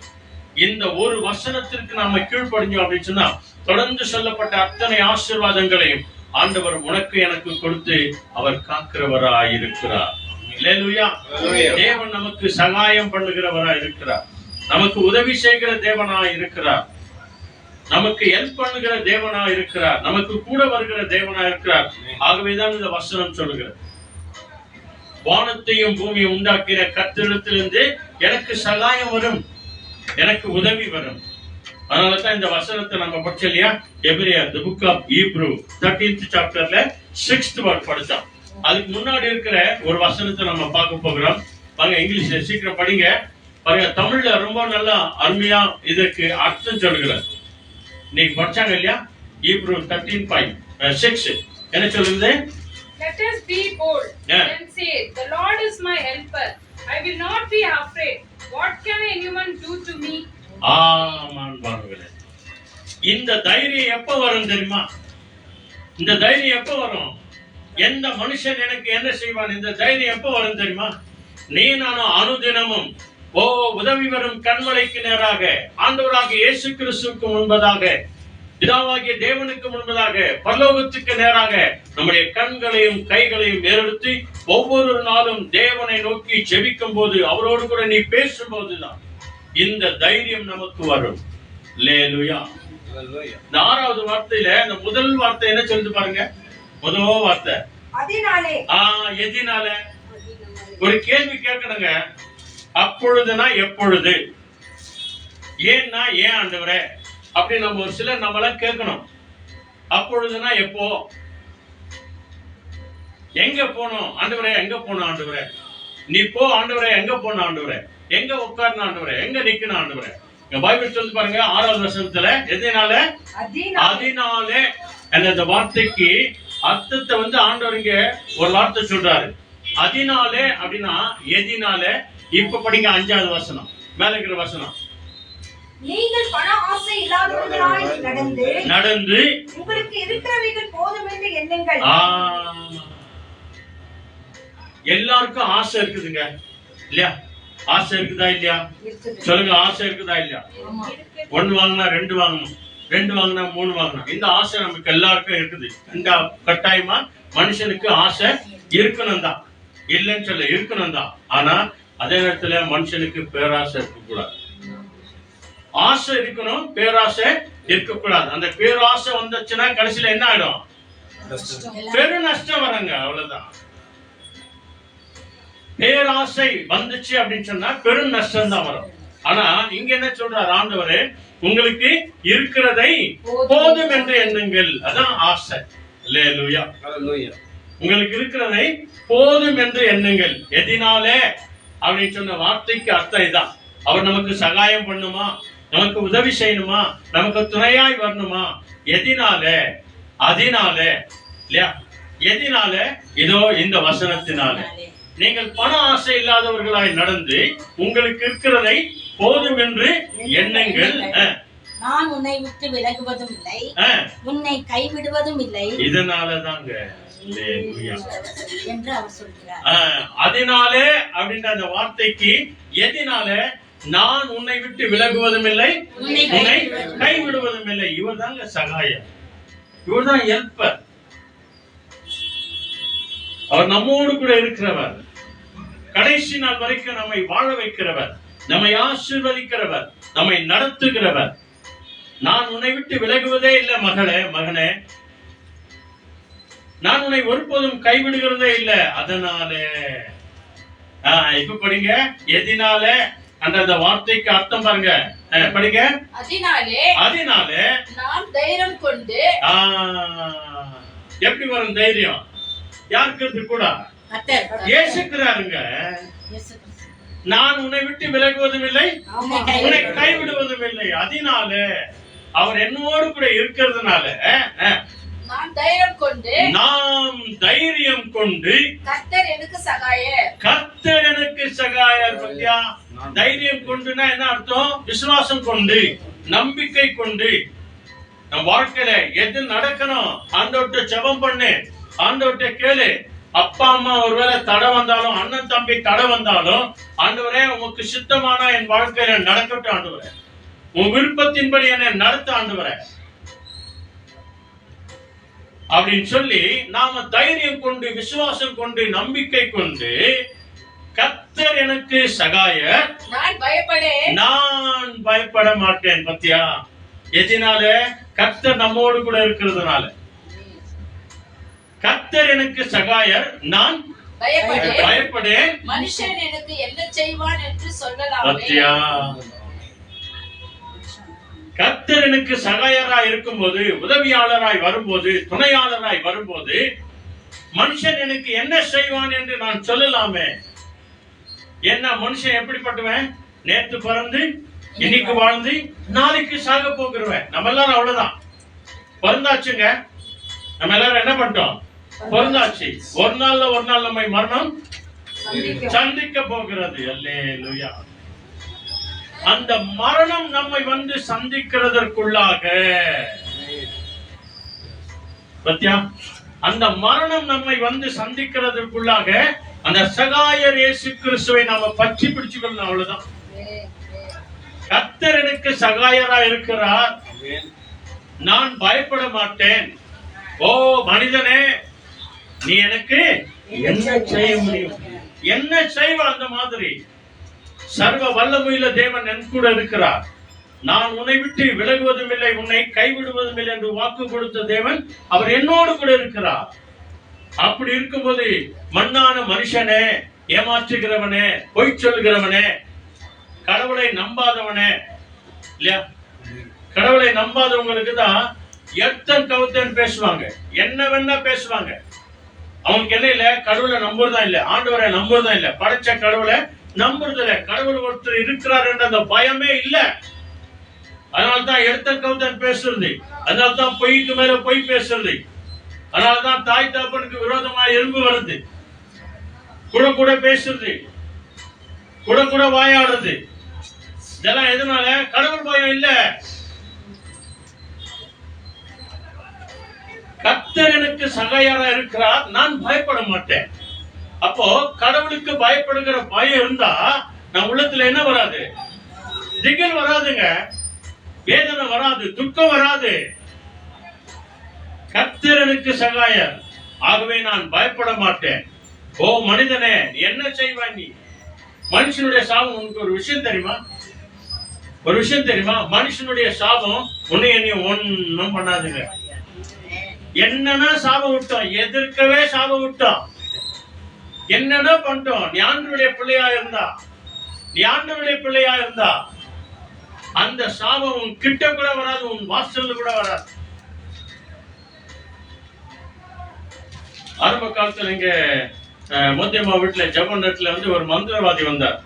இந்த ஒரு வசனத்திற்கு நாம கீழ்ப்படிஞ்சோம் அப்படின்னு சொன்னா, தொடர்ந்து சொல்லப்பட்ட அத்தனை ஆசீர்வாதங்களையும் ஆண்டவர் உனக்கு எனக்கு கொடுத்து அவர் காக்கிறவராய் இருக்கிறார். அல்லேலூயா. தேவன் நமக்கு சகாயம் பண்ணுகிறவராய் இருக்கிறார், நமக்கு உதவி செய்கிற தேவனாய் இருக்கிறார், நமக்கு ஹெல்ப் பண்ணுகிற தேவனா இருக்கிறார், நமக்கு கூட வருகிற தேவனா இருக்கிறார். ஆகவேதான் இந்த வசனம் சொல்லுகிறது, வானத்தையும் பூமியை உண்டாக்கின கர்த்தரிடத்திலிருந்து எனக்கு சகாயம் வரும், எனக்கு உதவி வரும். அதனாலதான் இந்த வசனத்தை நம்ம படிச்சோம் இல்லையா? எபிரேயர் the book of Hebrew 13th chapterல 6th word படிச்சோம். அதுக்கு முன்னாடி இருக்கிற ஒரு வசனத்தை நம்ம பார்க்க போகிறோம். வாங்க இங்கிலீஷ்ல சீக்கிரம் படிங்க. பாருங்க, தமிழ்ல ரொம்ப நல்லா அருமையா இதற்கு அர்த்தம் சொல்லுகிறார். நீங்க படிச்சாங்க இல்லையா? Hebrew 13:6 என்ன சொல்லுது? Let us be bold and say, the Lord is my helper. I will not be afraid. What can anyone do to me? ஆமான் பாருங்களே. இந்த தைரியம் எப்ப வரும் தெரியுமா? இந்த தைரியம் எப்ப வரும்? எந்த மனுஷன் எனக்கு என்ன செய்வான்? இந்த தைரியம் எப்ப வரும் தெரியுமா? நீ நானும் அனுதினமும் உதவி வரும் கண்மலைக்கு நேராக, ஆண்டவராக இயேசு கிறிஸ்துவுக்கு முன்பதாக, பிதாவாகிய தேவனுக்கு முன்பதாக, பரலோகத்துக்கு நேராக நம்முடைய கண்களையும் கைகளையும் ஏறெடுத்து ஒவ்வொரு நாளும் தேவனை நோக்கி ஜெபிக்கும் போது, அவரோடு கூட நீ பேசும் போதுதான் இந்த தைரியம் நமக்கு வரும். அல்லேலூயா. இந்த 6வது வார்த்தையில இந்த முதல் வார்த்தை என்ன சொல்லுது பாருங்க. முதல் வார்த்தை அதனாலே. எதினால? ஒரு கேள்வி கேட்கணுங்க. அப்பொழுதுனா எப்பொழுது, ஏன்னா ஏன் ஆண்டவரே அப்படி நம்ம ஒரு சிலர் நம்மள கேட்கணும். அப்பொழுதுனா எப்போ, எங்க போனோம் ஆண்டவரே, எங்க போனோம் ஆண்டவரே, நீ போ ஆண்டவரே, எங்க போன ஆண்டவரே, எங்க உட்கார்ன ஆண்டவரே, எங்க நிக்கணும் ஆண்டவரே. பைபிள் சொல்லி பாருங்க 6வது வசனத்துல எதனால? அதனாலே அந்த வார்த்தைக்கு அர்த்தத்தை ஆண்டவர் இங்க ஒரு வார்த்தை சொல்றாரு. அதனாலே அப்படின்னா எதினாலே. இப்ப படிங்க 5வது வசனம், மேல இருக்கிற வசனம். நீங்கள் பண ஆசை இல்லாதவர்களாய் நடந்து உங்களுக்கு இருக்கிறவைகள் போதும் என்று எண்ணுங்கள். எல்லாருக்கும் ஆசை இருக்குதுங்க இல்லையா? ஆசை இருக்குதா இல்லையா? சொல்லுங்க, ஆசை இருக்குதா இல்லையா? 1 வாங்கினா 2 வாங்கணும், 2 வாங்கினா 3 வாங்கணும். இந்த ஆசை நமக்கு எல்லாருக்கும் இருக்குது. இந்த கட்டாயமா மனுஷனுக்கு ஆசை இருக்கணும் தான், இல்லைன்னு சொல்ல, இருக்கணும் தான். ஆனா அதே நேரத்துல மனுஷனுக்கு பேராசை இருக்கக்கூடாது. ஆசை இருக்கணும், பேராசை இருக்கக்கூடாது. அந்த பேராசை வந்துச்சுன்னா கடைசியில என்ன ஆயிடும்? பெரு நஷ்டம் வரங்க. அவ்வளவுதான். பேராசை வந்துச்சு அப்படின்னு சொன்னா பெரும் நஷ்டம் தான் வரும். ஆனா இங்க என்ன சொல்றார் ஆண்டவரே, உங்களுக்கு இருக்கிறதை போதும் என்று எண்ணுங்கள். அதான் ஆசை. அல்லேலூயா. ஹalleluya. உங்களுக்கு இருக்கிறதை போதும் என்று எண்ணுங்கள். எதினாலே அப்படின்னு சொன்ன வார்த்தைக்கு அர்த்தம் இதான். அவர் நமக்கு சகாயம் பண்ணுமா, நமக்கு உதவி செய்யணுமா, நமக்கு துணையாய் வரணுமா, எதினாலே, அதனாலே இல்லையா, எதினாலே, இதோ இந்த வசனத்தினாலே. நீங்கள் பண ஆசை இல்லாதவர்களாய் நடந்து உங்களுக்கு இருக்கிறதை போதும் என்று எண்ணுங்கள். நான் உன்னை விட்டு விலகுவதும் இல்லை, உன்னை கைவிடுவதும் இல்லை. இதனாலதாங்க என்று அவர் சொல்கிறார். அதனாலே அப்படின்ற அந்த வார்த்தைக்கு எதினாலே, நான் உன்னை விட்டு விலகுவதும் இல்லை, உன்னை கைவிடுவதும் இல்லை. இவர் தாங்க சகாயம், இவர் தான் ஹெல்பர். அவர் நம்மோடு கூட இருக்கிறவர், கடைசி நாள் வரைக்கும் நம்மை வாழ வைக்கிறவர், நம்மை ஆசீர்வதிக்கிறவர், நம்மை நடத்துகிறவர். நான் உன்னை விட்டு விலகுவதே இல்லை மகளே, மகனே, நான் உன்னை ஒருபோதும் கைவிடுகிறதே இல்லை. அதனாலே இப்ப படிங்க, எதினாலே அந்த வார்த்தைக்கு அர்த்தம் பாருங்க, படிங்க. அதனாலே நான் தைரியம் கொண்டு. எப்படி வரும் தைரியம்? யாருக்கு கூட ஏசுக்கிறாருங்க. நான் உன்னை விட்டு விலகுவதும் இல்லை, உன்னை கைவிடுவதும் இல்லை. அதனால அவர் என்னோடு கூட இருக்கிறதுனால நான் தைரியம் கொண்டு, நாம் தைரியம் கொண்டு, கர்த்தர் எனக்கு சகாயர், கர்த்தர் எனக்கு சகாயர். பத்தியா, தைரியம் கொண்டுனா என்ன அர்த்தம்? விசுவாசம் கொண்டு, நம்பிக்கை கொண்டு. நம் வாழ்க்கையில எது நடக்கணும், ஆண்டவர்ட்ட ஜெபம் பண்ணு, ஆண்டவர்ட்ட கேளு. அப்பா அம்மா ஒருவேளை தடை வந்தாலும், அண்ணன் தம்பி தடை வந்தாலும், ஆண்டவரே உமக்கு சித்தமான என் வாழ்க்கையில நடக்கட்டும் ஆண்டவரே, உன் விருப்பத்தின்படி என்னை நடத்த ஆண்டவரே அப்படின்னு சொல்லி நாம தைரியம் கொண்டு, விசுவாசம் கொண்டு, நம்பிக்கை கொண்டு, கர்த்தர் எனக்கு சகாயர், நான் பயப்பட மாட்டேன். பத்தியா, எதனால? கர்த்தர் நம்மோடு கூட இருக்கிறதுனால. கர்த்தர் எனக்கு சகாயர், நான் பயப்படேன். மனுஷன் எனக்கு என்ன செய்வான் என்று சொல்லலாம். பத்தியா, கர்த்தர் எனக்கு சகாயராய் இருக்கும்போது, உதவியாளராய் வரும்போது, துணையாளராய் வரும்போது, மனுஷன் எனக்கு என்ன செய்வான் என்று நான் சொல்லலாமே. என்ன மனுஷன் எப்படிப்பட்டவன்? நேற்று பிறந்து இன்னைக்கு வாழ்ந்து நாளைக்கு சாக போகிறவன். நம்ம எல்லாரும் அவ்வளவுதான், பிறந்தாச்சுங்க. நம்ம எல்லாரும் என்ன பண்ணிட்டோம்? பிறந்தாச்சு. ஒரு நாள் நம்மை மரணம் சந்திக்க போகிறது. அல்லேலூயா. அந்த மரணம் நம்மை வந்து சந்திக்கிறதற்குள்ளாக, பத்தியா, அந்த மரணம் நம்மை வந்து சந்திக்கிறதற்குள்ளாக அந்த சகாயர் இயேசு கிறிஸ்துவை நாம பற்றி பிடிச்சுக்கணும். அவ்வளவுதான். கர்த்தர் எனக்கு சகாயரா இருக்கிறார், நான் பயப்பட மாட்டேன். ஓ மனிதனே, நீ எனக்கு என்ன செய்ய முடியும்? என்ன செய்வ? அந்த மாதிரி சர்வ வல்லமையுள்ள தேவன் என் கூட இருக்கிறார். நான் உன்னை விட்டு விலகுவதும் இல்லை, உன்னை கைவிடுவதும் இல்லை என்று வாக்கு கொடுத்த தேவன் அவர் என்னோடு கூட இருக்கிறார். அப்படி இருக்கும்போது மண்ணான மனுஷனே, ஏமாற்றுகிறவனே, பொய் சொல்லுகிறவனே, கடவுளை நம்பாதவனே இல்லையா, கடவுளை நம்பாதவங்களுக்கு தான் எத்தன் கவுத்தன் பேசுவாங்க, என்ன வேணா பேசுவாங்க. அவங்களுக்கு என்ன இல்ல? கடவுளை நம்புறதா இல்ல, ஆண்டவரை நம்புறதா இல்ல, படைச்ச கடவுளை நம்புறது இல்ல, கடவுள் ஒருத்தர் இருக்கிறார் என்ற அந்த பயமே இல்ல. அதனால்தான் எடுத்தன் கவுத்தன் பேசுறது, அதனால்தான் பொய்க்கு மேல பொய் பேசுறது, அதனாலதான் தாய் தகப்பனுக்கு விரோதமா எறும்பு வருது, கூட கூட பேசுறது, கூட கூட வாயாடுறது. இதெல்லாம் எதனால? கடவுள் பயம் இல்ல. கர்த்தர் எனக்கு சகாயரா இருக்கிறார், நான் பயப்பட மாட்டேன். அப்போ கடவுளுக்கு பயப்படுகிற பயம் இருந்தா நம்ம உள்ளத்துல என்ன வராது? திகில் வராதுங்க, வேதனை வராது, துக்கம் வராது. கர்த்தர் எனக்கு சகாயர், ஆகவே நான் பயப்பட மாட்டேன். ஓ மனிதனே, என்ன செய்வாய் நீ? மனுஷனுடைய சாபம் உனக்கு ஒரு விஷயம் தெரியுமா? ஒரு விஷயம் தெரியுமா? மனுஷனுடைய சாபம் உன்னை நீ ஒன்னும் பண்ணாதுங்க. என்னன்னா சாபம் விட்டோம், எதிர்க்கவே சாபம் விட்டோம், என்னன்னா பண்ணிட்டோம். ஞானுடைய பிள்ளையா இருந்தா நீ ஆண்டவருடைய பிள்ளையா இருந்தா அந்த சாபம் உன் கிட்ட கூட வராது, உன் வாசல்ல கூட வராது. ஆரம்ப காலத்துல இங்க மோத்தியம்மா வீட்டுல ஜபம் நேரத்துல வந்து ஒரு மந்திரவாதி வந்தார்.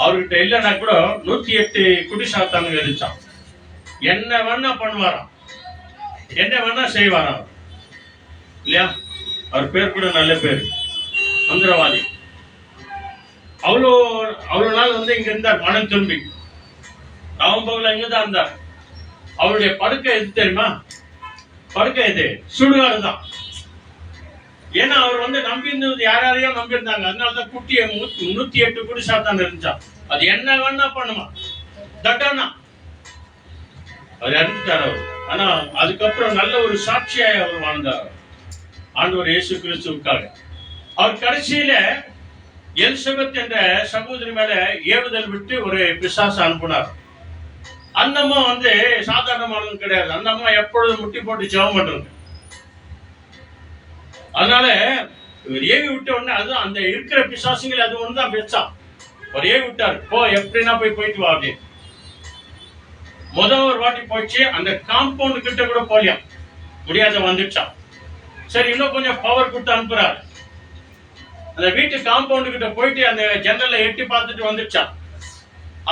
அவர்கிட்ட இல்லைன்னா கூட 108 குடி சாத்தானுங்க இருந்துச்சான். என்ன வேணா பண்ணுவாராம், என்ன வேணா செய்வாராம் இல்லையா. அவர் பேர் கூட நல்ல பேர், மந்திரவாதி. அவ்வளவு நாள் வந்து இங்க இருந்தார், மனம் திரும்பி நவம்பர்ல இங்கதான் இருந்தார். அவருடைய படுக்கை எது தெரியுமா? படுக்கை எது? சுடுகாடு தான். ஏன்னா அவர் வந்து நம்பி இருந்தது யாரையும் நம்பி இருந்தாங்க. அதனாலதான் குட்டிய 108 குடி சாத்தான் இருந்துச்சா. அது என்ன வேணா பண்ணுமா, தட்டானா அவர் இறந்துட்டார் அவர். ஆனா அதுக்கப்புறம் நல்ல ஒரு சாட்சியாய் அவர் வாழ்ந்தார் ஆண்டவர் இயேசு கிறிஸ்துவுக்காக. அவர் கடைசியில எலிசபெத் என்ற சகோதரி மேல ஏவுதல் விட்டு ஒரு பிசாசு அனுப்புனார். அந்த அம்மா வந்து சாதாரணமானது கிடையாது. அந்த அம்மா எப்பொழுதும் முட்டி போட்டு ஜெபம் பண்றது. அதனால இவர் ஏவி விட்ட உடனே அது அந்த இருக்கிற பிசாசுங்களை அது ஒண்ணுதான் பெருசா. அவர் ஏவி விட்டார், போ எப்படின்னா போயிட்டு வா அப்படின்னு. ஒரு வாட்டி போயிடுச்சு, அந்த காம்பவுண்ட் கிட்ட கூட போலியாம், முடியாத வந்துச்சான். சரி இன்னும் கொஞ்சம் பவர் கொடுத்து அனுப்புறாரு. அந்த வீட்டு காம்பவுண்ட் கிட்ட போயிட்டு அந்த ஜன்னல்ல எட்டி பார்த்துட்டு வந்துச்சான்.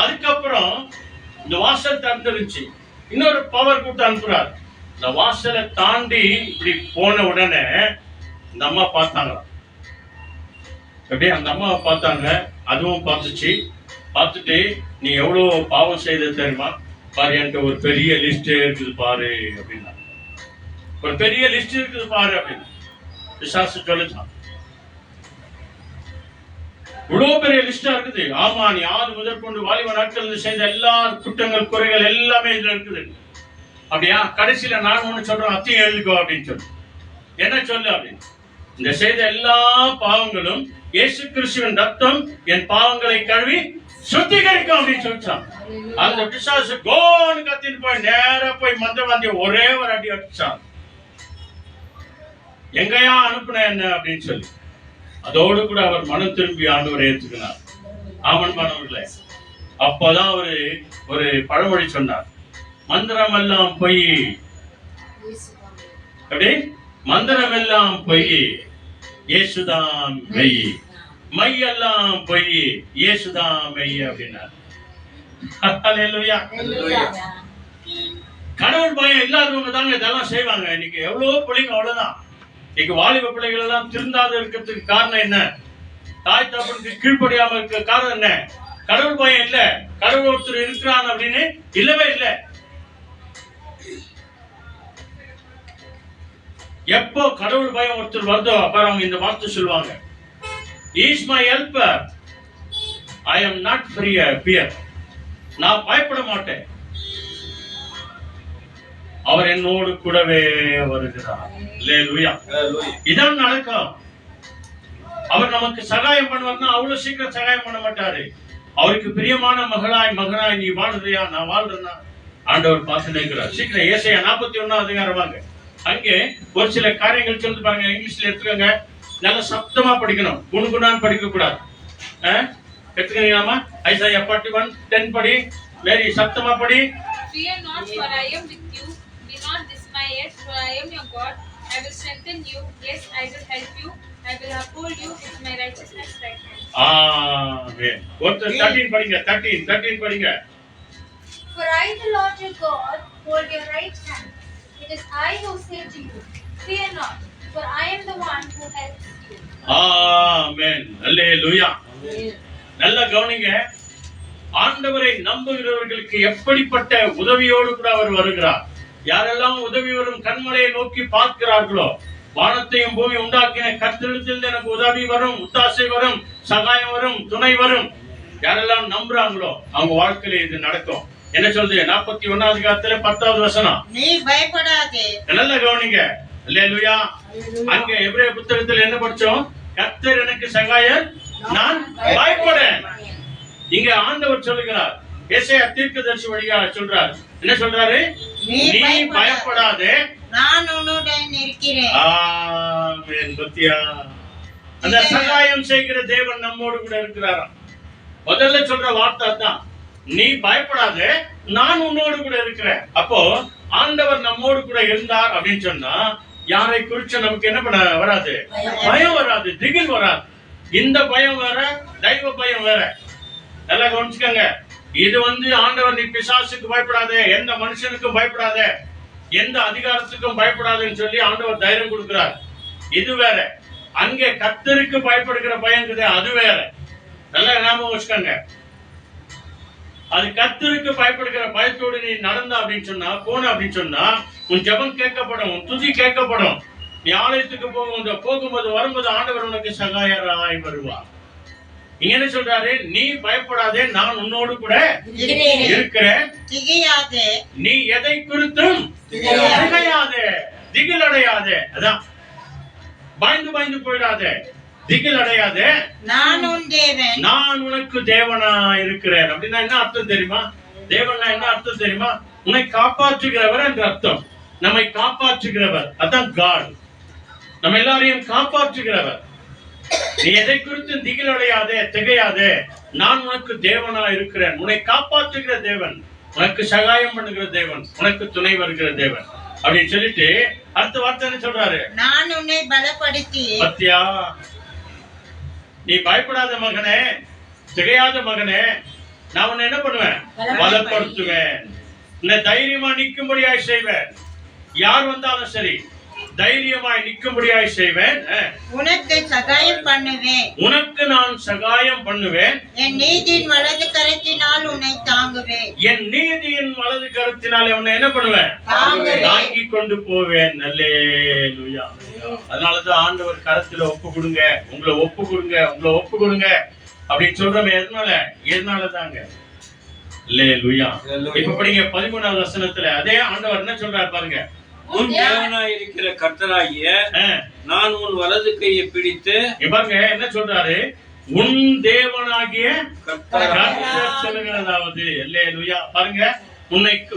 அதுக்கப்புறம் இந்த வாசல் திறந்துருச்சு, இன்னொரு பவர் கொடுத்து அனுப்புறாரு. இந்த வாசலை தாண்டி இப்படி போன உடனே இந்த அம்மா பார்த்தாங்க. அப்படியே அந்த அம்மாவை பார்த்தாங்க, அதுவும் பார்த்துச்சு. பார்த்துட்டு நீ எவ்வளவு பாவம் செய்த தெரியுமா பாரு, என்கிட்ட ஒரு பெரிய லிஸ்ட் இருக்குது பாரு அப்படின்னா. ஒரு பெரிய லிஸ்ட் இருக்குது பாரு அப்படின்னு பிசாசு சொல்லிச்சான். இவ்வளவு பெரிய லிஸ்டா இருக்குது. ஆமா, நீ ஆறு முதற்கொண்டு வாலிப நாட்கள் செய்த எல்லா குற்றங்கள் குறைகள் எல்லாமே இதுல இருக்குது. அப்படியா? கடைசியில நான் ஒண்ணு சொல்றேன், அத்தையும் எழுதிக்கோ அப்படின்னு சொல்லு. என்ன சொல்லு அப்படின்னு. இந்த செய்த எல்லா பாவங்களும் இயேசு கிறிஸ்துவின் ரத்தம் என் பாவங்களை கழுவி சுத்திகரிக்கும் அப்படின்னு சொல்லிச்சான். அந்த பிசாசு கோன்னு கத்திட்டு போய் நேரா போய் மந்திரவாதிய ஒரே ஒரு அடி அடிச்சான். எங்கயா அனுப்புன என்ன அப்படின்னு சொல்லி. அதோடு கூட அவர் மனம் திரும்பி ஆண்டவரை ஏற்றுக்கினார். ஆமன் மாணவர்களே, அப்பதான் அவரு ஒரு பழமொழி சொன்னார், மந்திரம் எல்லாம் பொய். அப்படி மந்திரம் எல்லாம் பொய், இயேசுதான் மெய். மையெல்லாம் பொய், இயேசுதான் மெய் அப்படின்னார். அல்லேலூயா. கடவுள் பயம் இல்லாதவங்க தாங்க இதெல்லாம் செய்வாங்க. இன்னைக்கு எவ்வளவு பிள்ளைங்க அவ்வளவுதான். இன்னைக்கு வாலிப பிள்ளைகள் எல்லாம் திருந்தாத இருக்கிறதுக்கு காரணம் என்ன? தாய் தகப்பனுக்கு கீழ்ப்படியாம இருக்க காரணம் என்ன? கடவுள் பயம் இல்ல. கடவுள் ஒருத்தர் இருக்கிறான் அப்படின்னு இல்லவே இல்லை. எப்போ கடவுள் பயம் ஒருத்தர் வருதோ அப்புறம் அவங்க இந்த வார்த்தை சொல்லுவாங்க, is my helper, I am not fear. நான் பயப்பட மாட்டேன், அவர் என்னோடு கூடவே வருகிறார். அல்லேலூயா. இதான் நடக்கும். அவர் நமக்கு சகாயம் பண்ணுவார்னா அவ்வளவு சீக்கிரம் சகாயம் பண்ண மாட்டாரு. அவருக்கு பிரியமான மகனாய் நீ வாழ்றியா, நான் வாழ்றேன்னா ஆண்டவர் பார்த்து நிற்கிறார். சீக்கிரம் ஏசாயா 41 அதிகாரம் வாங்க. அங்கே ஒரு சில காரியங்கள் சொல்லி பாருங்க. இங்கிலீஷ்ல எடுத்துக்கோங்க, நல்ல சத்தமா படிக்கணும், குணுகுணான்னு படிக்க கூடாது. எடுத்துக்கீங்களாமா? ஐசாயா 41:10 படி. வெரி சத்தமா படி. Fear not, for I am with you. Be not dismayed, for I am your God. I will strengthen you. Yes, I will help you. I will uphold you with my righteousness right hand. ஆமென். ஒருத்தர் 13 படிங்க. 13 படிங்க. For I, the Lord your God, hold your right hand. It is I who say to you, fear not, for I am the one who helps you. ஆமென். அல்லேலூயா. நல்ல கவனிங்க. ஆண்டவரை நம்புகிறவர்களுக்கு எப்படிப்பட்ட உதவியோடு கூட அவர் வருகிறார். யாரெல்லாம் உதவி வரும் கண்மலையை நோக்கி பார்க்கிறார்களோ, வானத்தையும் பூமி உண்டாக்கின கர்த்தரிடத்தில் எனக்கு உதவி வரும், உத்தாசை வரும், சகாயம் வரும், துணை வரும். யாரெல்லாம் நம்புறாங்களோ அவங்க வாழ்க்கையில இது நடக்கும். என்ன சொல்றது? 41 அதிகாரத்துல 10வது வசனம், நீ பயப்படாதே. நல்ல கவனிங்க. அல்லேலூயா. அங்க எபிரேய புத்தகத்தில் என்ன படிச்சோம்? கர்த்தர் எனக்கு சகாயர், நான் பயப்படேன். இங்க ஆண்டவர் சொல்லுகிறார், ஏசாயா தீர்க்கதரிசி வழியாக சொல்றார். என்ன சொல்றாரு? நீ பயப்படாதே, நான் உன்னுடன் இருக்கிறேன். ஆமென். பத்தியா, அந்த சகாயம் செய்கிற தேவன் நம்மோடு கூட இருக்கிறாராம். முதல்ல சொல்ற வார்த்தை தான், நீ பயப்படாத, நான் உன்னோடு கூட இருக்கிறேன். அப்போ ஆண்டவர் நம்மோடு கூட இருந்தார் அப்படின்னு சொன்னா யாரை குறிச்சு நமக்கு என்ன பண்ண வராது? பயம் வராது, திகில் வராது. இந்த பயம் வேற, தெய்வ பயம் வேற. நல்லா கவனிச்சுக்கோங்க. இது ஆண்டவர் நீ பிசாசுக்கு பயப்படாத, எந்த மனுஷனுக்கும் பயப்படாத, எந்த அதிகாரத்துக்கும் பயப்படாதுன்னு சொல்லி ஆண்டவர் தைரியம் கொடுக்கிறார். இது வேற. அங்கே கர்த்தருக்கு பயப்படுகிற பயங்குது, அது வேற. நல்லா ஞாபகம் வச்சுக்கோங்க. அது கர்த்தருக்கு பயப்படுகிற பயத்தோடு நீ நடந்த அப்படின்னு சொன்னா, போன அப்படின்னு சொன்னா, உன் ஜெபம் கேட்கப்படும், உன் துதி கேட்கப்படும். நீ ஆலயத்துக்கு போகும்போது வரும்போது ஆண்டவர் உனக்கு சகாயராய் வருவார். இங்க என்ன சொல்றாரு? நீ பயப்படாதே, நான் உன்னோடு கூட இருக்கிறேன். நீ எதை குறித்தும் திகையாதே, திகில் அடையாதே. அதான், பயந்து பயந்து போயிடாதே, திகில் அடையாதே. நான் உனக்கு தேவனா இருக்கிறேன். அப்படின்னா என்ன அர்த்தம் தெரியுமா? தேவனா என்ன அர்த்தம் தெரியுமா? உன்னை காப்பாற்றுகிறவர் என்ற அர்த்தம். நம்மை காப்பாற்றுகிறவர், அதான் காட். நம்ம எல்லாரையும் காப்பாற்றுகிறவர். நீ எதை குறித்து திகில் அடையாதே, திகையாதே. நான் உனக்கு தேவனா இருக்கிறேன். உன்னை காப்பாற்றுகிற தேவன், உனக்கு சகாயம் பண்ணுகிற தேவன், உனக்கு துணை வருகிற தேவன் அப்படின்னு சொல்லிட்டு அடுத்த வார்த்தை என்ன சொல்றாரு? நான் உன்னை பலப்படுத்தி. பத்தியா, நீ பயப்படாத மகனே, திகையாத மகனே, நான் உன்னை என்ன பண்ணுவேன்? பலப்படுத்துவேன். உன்னை தைரியமா நிற்கும்படியாய் செய்வேன். யார் வந்தாலும் சரி தைரியமாய் நிற்கும்படியாய் செய்வேன். உனக்கு சகாயம் பண்ணுவேன். உனக்கு நான் சகாயம் பண்ணுவேன். என் நீதியின் வலது கரத்தினால் உன்னை தாங்குவேன். என் நீதியின் வலது கரத்தினால் உன்னை என்ன பண்ணுவேன்? தாங்கி கொண்டு போவேன். அல்லேலூயா. அதனாலதான் ஆண்டவர் கரத்துல ஒப்பு கொடுங்க, உங்களை ஒப்பு கொடுங்க, உங்களை ஒப்பு கொடுங்க அப்படின்னு சொல்றோம். எதனாலதாங்க? அல்லேலூயா. இப்ப படிங்க 13வது வசனத்துல அதே ஆண்டவர் என்ன சொல்றாரு பாருங்க. உன் தேவனாய் இருக்கிற கர்த்தராகிய நான் உன் வலது கையை பிடித்து. பாருங்க என்ன சொல்றாரு? உன் தேவனாகிய கர்த்தர் சொல்லுகிறதாவது. அல்லேலூயா. பாருங்க,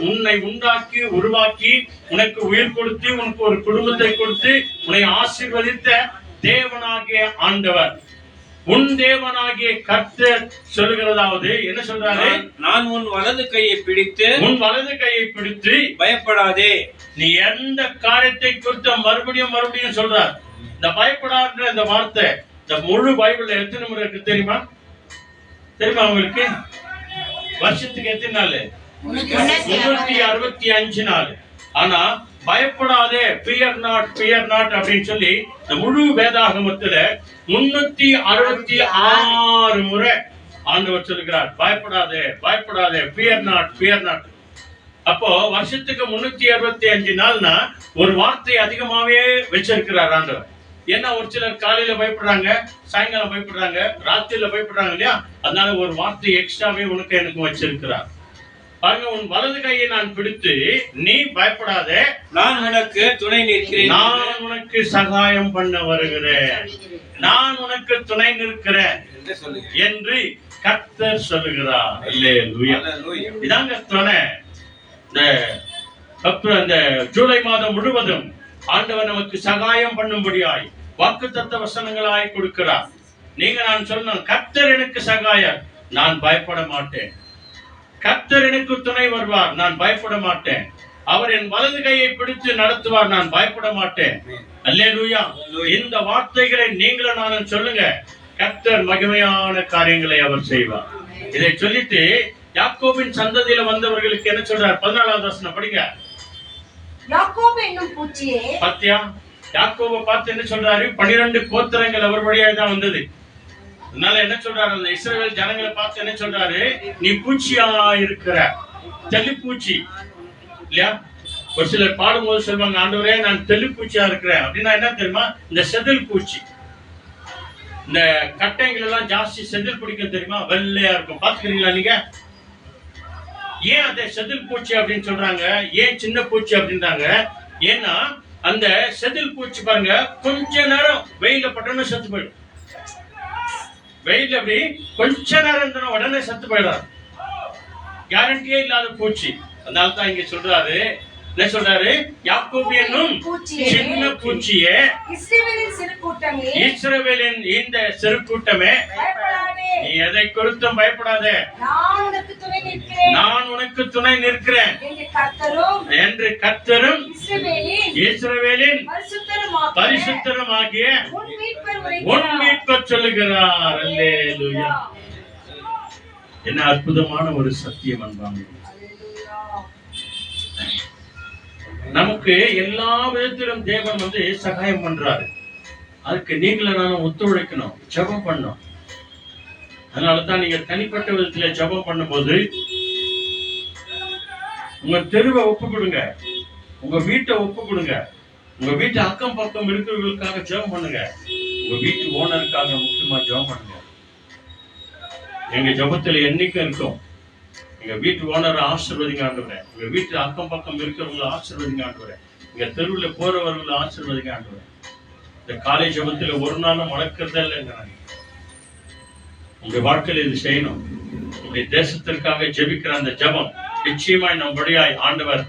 உன்னை உண்டாக்கி உருவாக்கி உனக்கு உயிர் கொடுத்து உனக்கு ஒரு குடும்பத்தை கொடுத்து உன்னை ஆசீர்வதித்த தேவனாகிய ஆண்டவர், உன் தேவனாகிய கர்த்தர் சொல்லுகிறதாவது. என்ன சொல்றாரு? நான் உன் வலது கையை பிடித்து, உன் வலது கையை பிடித்து பயப்படாதே. நீ எந்த காரியத்தை குறித்து மறுபடியும் சொல்றார். இந்த பயப்படாத இந்த வார்த்தை இந்த முழு பைபிள்ல எத்தனை முறை இருக்கு தெரியுமா? உங்களுக்கு? வருஷத்துக்கு எத்தனை நாள்? 365 நாள். ஆனா பயப்படாதே, fear not அப்படின்னு சொல்லி இந்த முழு வேதாகமத்துல 366 முறை ஆண்டவர் சொல்லுகிறார், பயப்படாதே, பயப்படாதே, fear not. அப்போ வருஷத்துக்கு 365 நாள்னா ஒரு வார்த்தை அதிகமாவே வச்சிருக்கிறார் ஆண்டவர். ஏன்னா ஒரு சிலர் காலையில பயப்படுறாங்க, சாயங்காலம் பயப்படுறாங்க, ராத்திரியில பயப்படுறாங்க இல்லையா? அதனால ஒரு வார்த்தை எக்ஸ்ட்ராவே உனக்கு எனக்கு வச்சிருக்கிறார். பாருங்க, உன் வலது கையை நான் பிடித்து நீ பயப்படாதே, நான் உனக்கு துணை நிற்கிறேன், நான் உனக்கு சகாயம் பண்ண வருகிறேன், நான் உனக்கு துணை நிற்கிறேன் என்று கர்த்தர் சொல்லுகிறார். அல்லேலூயா. இதாங்க துணை. இந்த ஜூலை மாதம் முழுவதும் ஆண்டவர் நமக்கு சகாயம் பண்ணும்படியாய் வாக்குத்தத்த வசனங்களாய் கொடுக்கிறார். நீங்க நான் சொன்ன கர்த்தர் எனக்கு சகாயர், நான் பயப்பட மாட்டேன். கர்த்தர் எனக்கு துணை வருவார், நான் பயப்பட மாட்டேன். அவர் என் வலது கையை பிடித்து நடத்துவார், நான் பயப்பட மாட்டேன். அல்லேலூயா. இந்த வார்த்தைகளை நீங்களும் நானும் சொல்லுங்க. கர்த்தர் மகிமையான காரியங்களை அவர் செய்வார். இதை சொல்லிட்டு யாக்கோபின் சந்ததியில வந்தவர்களுக்கு என்ன சொல்றார்? 14வது வசனம் படிங்க. யாக்கோபு என்னும் பூச்சியே. பாத்தியா, யாக்கோபை பார்த்து என்ன சொல்றாரு? 12 கோத்திரங்கள் அவர் வழியாக தான் வந்தது. அதனால என்ன சொல்றாரு? அந்த இஸ்ரவேல் ஜனங்களை பார்த்து என்ன சொல்றாரு? நீ பூச்சியா இருக்கிற, தெளிப்பூச்சி இல்லையா? ஒரு சிலர் பாடும்போது சொல்லுவாங்க, ஆண்டவரே நான் தெளிப்பூச்சியா இருக்கிறேன். அப்படின்னா என்ன தெரியுமா? இந்த செதில் பூச்சி, இந்த கட்டைகள் எல்லாம் ஜாஸ்தி செதில் பிடிக்கும் தெரியுமா? வெள்ளையா இருக்கும். பாத்துக்கிறீங்களா நீங்க? ஏன் அதை செதில் பூச்சி அப்படின்னு சொல்றாங்க? ஏன் சின்ன பூச்சி அப்படின்றாங்க? ஏன்னா அந்த செதில் பூச்சி பாருங்க, கொஞ்ச நேரம் வெயில பட்டோன்னு செத்து போயிடும். வெயில் அப்படி கொஞ்ச நேரம் இருந்தா உடனே செத்து போயிடாது. கேரண்டியே இல்லாத பூச்சி. அதனால்தான் இங்க சொல்றாரு, என்ன சொல்றாரு? யாக்கோபு என்னும் சின்ன பூச்சியே, இஸ்ரவேலின் சிறு கூட்டமே, இஸ்ரவேலின் இந்த சிறு கூட்டமே, நீ எதை குறித்தும் பயப்படாதே, நான் உனக்கு துணை நிற்கிறேன் நான் உனக்கு துணை நிற்கிறேன் என்று கர்த்தரும் இஸ்ரவேலின் பரிசுத்தருமாகிய உன் மீட்பர் சொல்லுகிறார். அல்லேலூயா. என்ன அற்புதமான ஒரு சத்தியம் அன்பாங்க. நமக்கு எல்லா விதத்திலும் தேவன் சகாயம் பண்றாரு. அதுக்கு நீங்களும் நானும் ஒத்துழைக்கணும், ஜெபம் பண்ணணும். அதனாலதான் நீங்க தனிப்பட்ட விதத்துல ஜெபம் பண்ணும்போது உங்க தெருவை ஒப்பு கொடுங்க, உங்க வீட்டை ஒப்பு கொடுங்க, உங்க வீட்டு அக்கம் பக்கம் இருக்கிறவர்களுக்காக ஜெபம் பண்ணுங்க, உங்க வீட்டு ஓனருக்காக முக்கியமா ஜெபம் பண்ணுங்க. எங்க ஜெபத்துல என்னைக்கும் இருக்கும், எங்க வீட்டு ஓனரை ஆசீர்வதிங்க ஆண்டவரே, எங்க வீட்டு அக்கம் பக்கம் இருக்கிறவங்களை ஆசீர்வதிங்க ஆண்டவரே, எங்க தெருவுல போறவர்களை ஆசீர்வதிங்க ஆண்டவரே. இந்த காலை ஜெபத்துல ஒரு நாளும் வளர்க்கறதே இல்லைங்கிறாங்க. உங்க வாழ்க்கையில இது செய்யணும். உங்களுடைய தேசத்திற்காக ஜெபிக்கிற அந்த ஜெபம் நிச்சயமாய் நம் வழியாய் ஆண்டவர்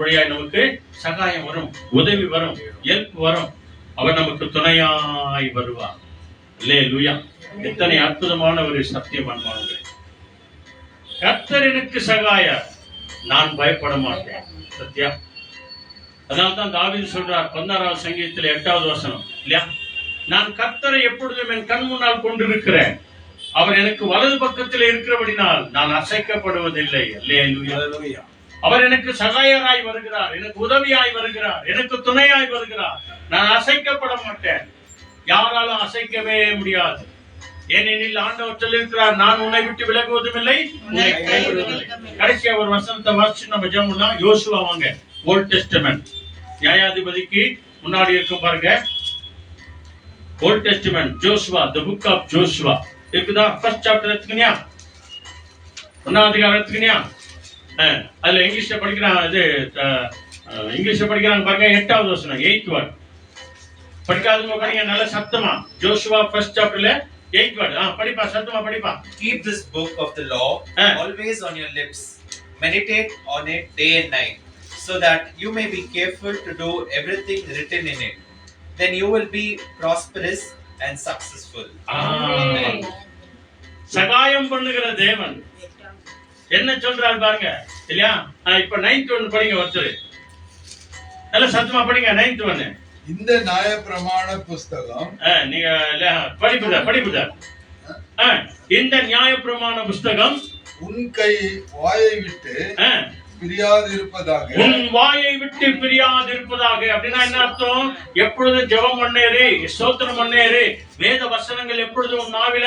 வழியாய் நமக்கு சகாயம் வரும், உதவி வரும், ஹெல்ப் வரும். அவர் நமக்கு துணையாய் வருவார். அல்லேலூயா. எத்தனை அற்புதமான ஒரு சத்தியம் அன்பானவர்களே. கர்த்தர் எனக்கு சகாயர், நான் பயப்பட மாட்டேன். சத்தியா. அதனால்தான் தாவீது சொல்றார் 16வது சங்கீதத்தில் 8வது வசனம் இல்லையா, நான் கர்த்தரை எப்பொழுதும் என் கண் முன்னால் கொண்டிருக்கிறேன், அவர் எனக்கு வலது பக்கத்தில் இருக்கிறபடினால் நான் அசைக்கப்படுவதில்லை. அல்லேலூயா. அவர் எனக்கு சகாயராய் வருகிறார், எனக்கு உதவியாய் வருகிறார், எனக்கு துணையாய் வருகிறார். நான் அசைக்கப்பட மாட்டேன், யாராலும் அசைக்கவே முடியாது. ஏனெனில் ஆண்டவர் சொல்லியிருக்கிறார், நான் உன்னை விட்டு விலகுவதும் இல்லை, உன்னை கைவிடுவதில்லை. கடைசியா ஒரு வசனத்தை வாசிச்சு நம்ம ஜெபம் பண்ணலாம். யோசுவா வாங்க, ஓல்ட் டெஸ்டமென்ட் நியாயாதிபதிக்கு முன்னாடி இருக்கும் பாருங்க. Old Testament Joshua, the book of Joshua இருக்குதா? ஃபர்ஸ்ட் சாப்டர் எடுத்துக்கினியா, 1வது அதிகாரம் எடுத்துக்கினியா? அதுல இங்கிலீஷ்ல படிக்கிறான், இங்கிலீஷ்ல படிக்கிறாங்க பாருங்க. 8வது வசனம், 8th word. படிக்காதவங்க படிங்க நல்ல சத்தமா. ஜோசுவா ஃபர்ஸ்ட் சாப்டர்ல 8th word. படிப்பா, சத்தமா படிப்பா. Keep this book of the law always on your lips. Meditate on it day and night, so that you may be careful to do everything written in it. Then you will be prosperous and successful. Amen. சகாயம் பண்ணுகிற தேவன் என்ன சொல்றாரு பாருங்க இல்லையா? இப்ப 9th one படிங்க ஒருத்தர். நல்ல சத்தமா படிங்க 9th one. இந்த நியாயப்பிரமாண புஸ்தகம் நீங்க படிப்புதா இந்த நியாயப்பிரமாண புஸ்தகம் உன் கை வாயை விட்டு பிரியாதிருப்பதாக, உன் வாயை விட்டு பிரியாதிருப்பதாக. அப்படின்னா என்ன அர்த்தம்? எப்பொழுதும் ஜெபம் பண்ணேரு, ஸ்தோத்திரம் பண்ணேரு, வேத வசனங்கள் எப்பொழுதும் உன் நாவில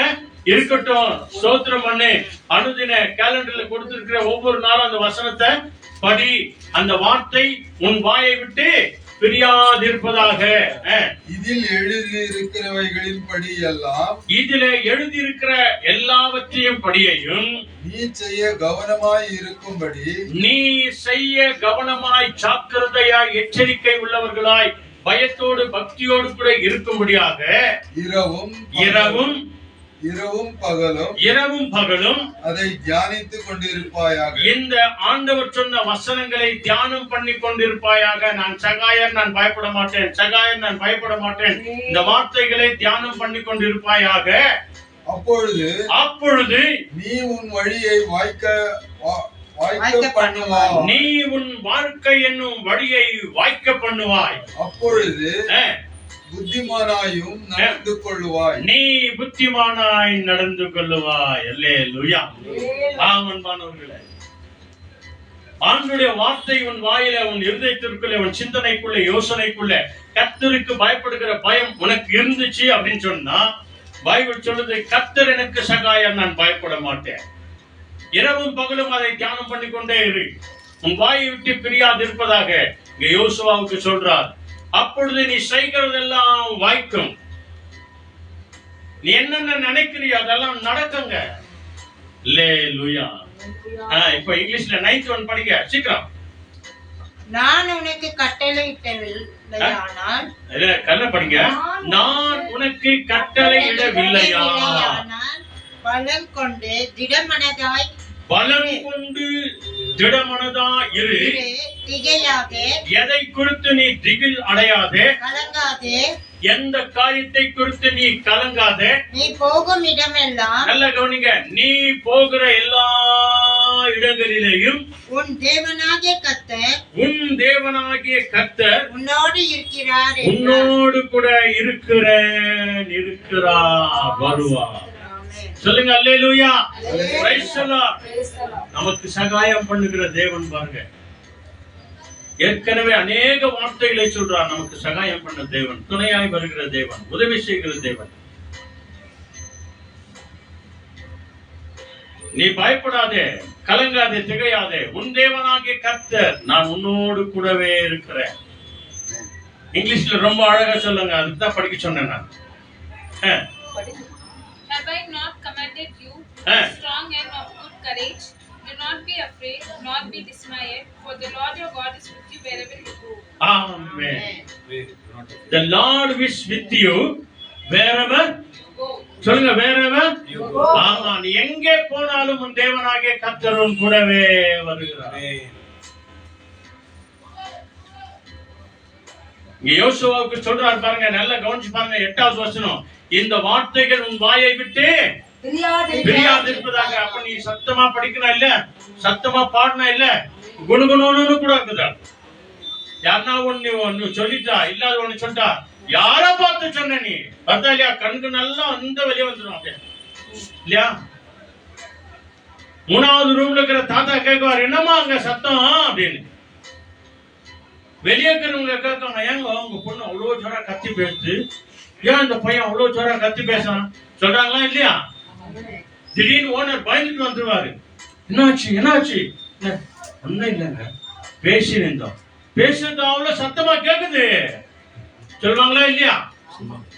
இருக்கட்டும், ஸ்தோத்திரம் பண்ணு. அனுதின கேலண்டர்ல கொடுத்திருக்கிற ஒவ்வொரு நாளும் அந்த வசனத்தை படி. அந்த வார்த்தை உன் வாயை விட்டு பிரியாதிருப்பதாக. இதில் எழுதியிருக்கிறவைகளின் படி எல்லாம், இதிலே எழுதியிருக்கிற எல்லாவற்றையும் படியையும் நீ செய்ய கவனமாய் இருக்கும்படி, நீ செய்ய கவனமாய் ஜாக்கிரதையாய் எச்சரிக்கை உள்ளவர்களாய் பயத்தோடு பக்தியோடு கூட இருக்கும்படியாக இரவும் பகலும் அதை தியானித்துக் கொண்டிருப்பாயாக. இந்த ஆண்டவர் சொன்ன வசனங்களை தியானம் பண்ணி கொண்டிருப்பாயாக. நான் சகாயர், நான் பயப்பட மாட்டேன், சகாயர், நான் பயப்பட மாட்டேன். இந்த வார்த்தைகளை தியானம் பண்ணி கொண்டிருப்பாயாக. அப்பொழுது நீ உன் வழியை வாய்க்க பண்ணுவாய், நீ உன் வாழ்க்கை என்னும் வழியை வாய்க்க பண்ணுவாய். அப்பொழுது புத்திமானாயும் நடந்து கொள்ளுவாய், நீ புத்திமானாய் நடந்து கொள்ளுவாய். அல்லேலூயா. ஆமென்பானவர்களே, ஆண்டவருடைய வார்த்தை உன் வாயில, உன் இருதயத்திற்குள்ளே, உன் சிந்தனைக்குள்ளே, யோசனைக்குள்ளே கர்த்தருக்கு பயப்படுகிற பயம் உனக்கு இருந்துச்சு அப்படின்னு சொன்னா, பைபிள் சொல்லுது, கர்த்தர் எனக்கு சகாயம், நான் பயப்பட மாட்டேன். இரவும் பகலும் அதை தியானம் பண்ணி கொண்டே இரு, உன் வாயை விட்டு பிரியாது இருப்பதாக இங்க யோசுவாவுக்கு சொல்றார். அப்பொழுது நீ செய்கிறதெல்லாம் வாய்க்கும். நீ என்னென்ன நினைக்கிறியோ அதெல்லாம் நடக்குங்க. அல்லேலூயா. இப்ப இங்கிலீஷ்ல 9th one படிங்க சீக்கிரம். நான் உனக்கு கட்டளையிடவில்லையானால், கண்ண படிங்க. நான் உனக்கு கட்டளையிடவில்லையானால் பலம் கொண்டு திடமனதாய் இரு, திகையாதே, எதை குறித்து நீ திகில் அடையாதே, கலங்காதே, எந்த காரியத்தை குறித்து நீ கலங்காதே. நீ போகும் இடமெல்லாம் நல்ல கவனிங்க, நீ போகிற எல்லா இடங்களிலேயும் உன் தேவனாகிய கர்த்தர் உன்னோடு இருக்கிறார் என்றார். உன்னோடு கூட இருக்கிறார், வருவார். சொல்லுங்க அல்லேலூயா. Praise the Lord. நமக்கு சகாயம் பண்ணுகிற தேவன் பாருங்க. ஏற்கனவே அநேக வார்த்தைகளை சொல்றார். நமக்கு சகாயம் பண்ண தேவன், துணையாய் வருகிற தேவன், உதவி செய்கிற தேவன். நீ பயப்படாதே, கலங்காதே, திகையாதே. உன் தேவனாகிய கர்த்தர், நான் உன்னோடு கூடவே இருக்கிறேன். இங்கிலீஷ்ல ரொம்ப அழகா சொல்லுங்க, அதுதான் படிக்க சொன்னேன் நான். Have I not commanded you? Be strong and of good courage. Do not be afraid, nor be dismayed, for the Lord your God is with you wherever you go. Amen. The Lord is with you wherever. Go. சொல்லுங்க, wherever you go. ஆமா, நீ எங்கே போனாலும் உன் தேவனாகிய கர்த்தர் உன் கூடவே வருகிறார். இங்க யோசுவாவுக்கு சொல்றாரு பாருங்க, நல்லா கவனிச்சு பாருங்க. 8வது வசனம், இந்த வார்த்தைகள் உன் வாயை விட்டு பிரியாதிருப்பதாக. அப்ப நீ சத்தமா படிக்கணும் இல்ல, சத்தமா பாடணும் இல்ல, குணுகுணுன்னு கூட இருக்குதா? யாருன்னா ஒண்ணு சொல்லிட்டா, இல்லாத ஒண்ணு சொல்லிட்டா, யார பார்த்து சொன்ன நீ பார்த்தா இல்லையா? கண்கு நல்லா அந்த வெளியே வந்துடும் அப்படியே இல்லையா? 3வது ரூம்ல இருக்கிற தாத்தா கேட்குவார், என்னமா அங்க சத்தம் அப்படின்னு. வெளியே இருக்கிறவங்க கேட்காங்க, ஏங்க உங்க பொண்ணு அவ்வளவு ஜோரா கத்தி பேசுது, ஏன் இந்த பையன் அவ்வளவு ஜோரா கத்தி பேசுறான் சொல்றாங்களா இல்லையா? திடீர்னு ஓனர் பயந்துட்டு வந்துருவாரு. என்னாச்சு? ஒண்ணும் இல்லைங்க, பேசினோம் பேசுறது அவ்வளவு சத்தமா கேக்குது சொல்லுவாங்களா இல்லையா?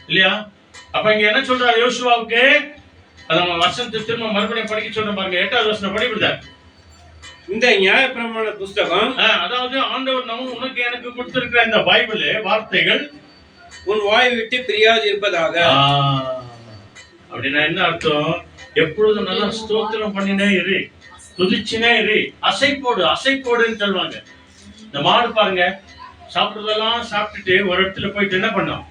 இல்லையா? அப்ப இங்க என்ன சொல்றாரு யோசுவாவுக்கு? வசனத்தை திரும்ப மறுபடியும் படிக்க சொல்ற பாருங்க. 8வது வசனம் படிப்படுதார். இந்த நியாயப்பிரமாண புஸ்தகம், அதாவது ஆண்டவர் நம்ம உனக்கு எனக்கு கொடுத்திருக்கிற இந்த பைபிள் வார்த்தைகள் உன் வாயை விட்டு பிரியாது இருப்பதாக. அப்படின்னா என்ன அர்த்தம்? எப்பொழுதும் நல்லா ஸ்தோத்திரம் பண்ணினே இரு, துதிச்சுனே இரு, அசைப்போடுன்னு சொல்லுவாங்க. இந்த மாடு பாருங்க, சாப்பிடுறதெல்லாம் சாப்பிட்டுட்டு ஒரு இடத்துல போயிட்டு என்ன பண்ணோம்?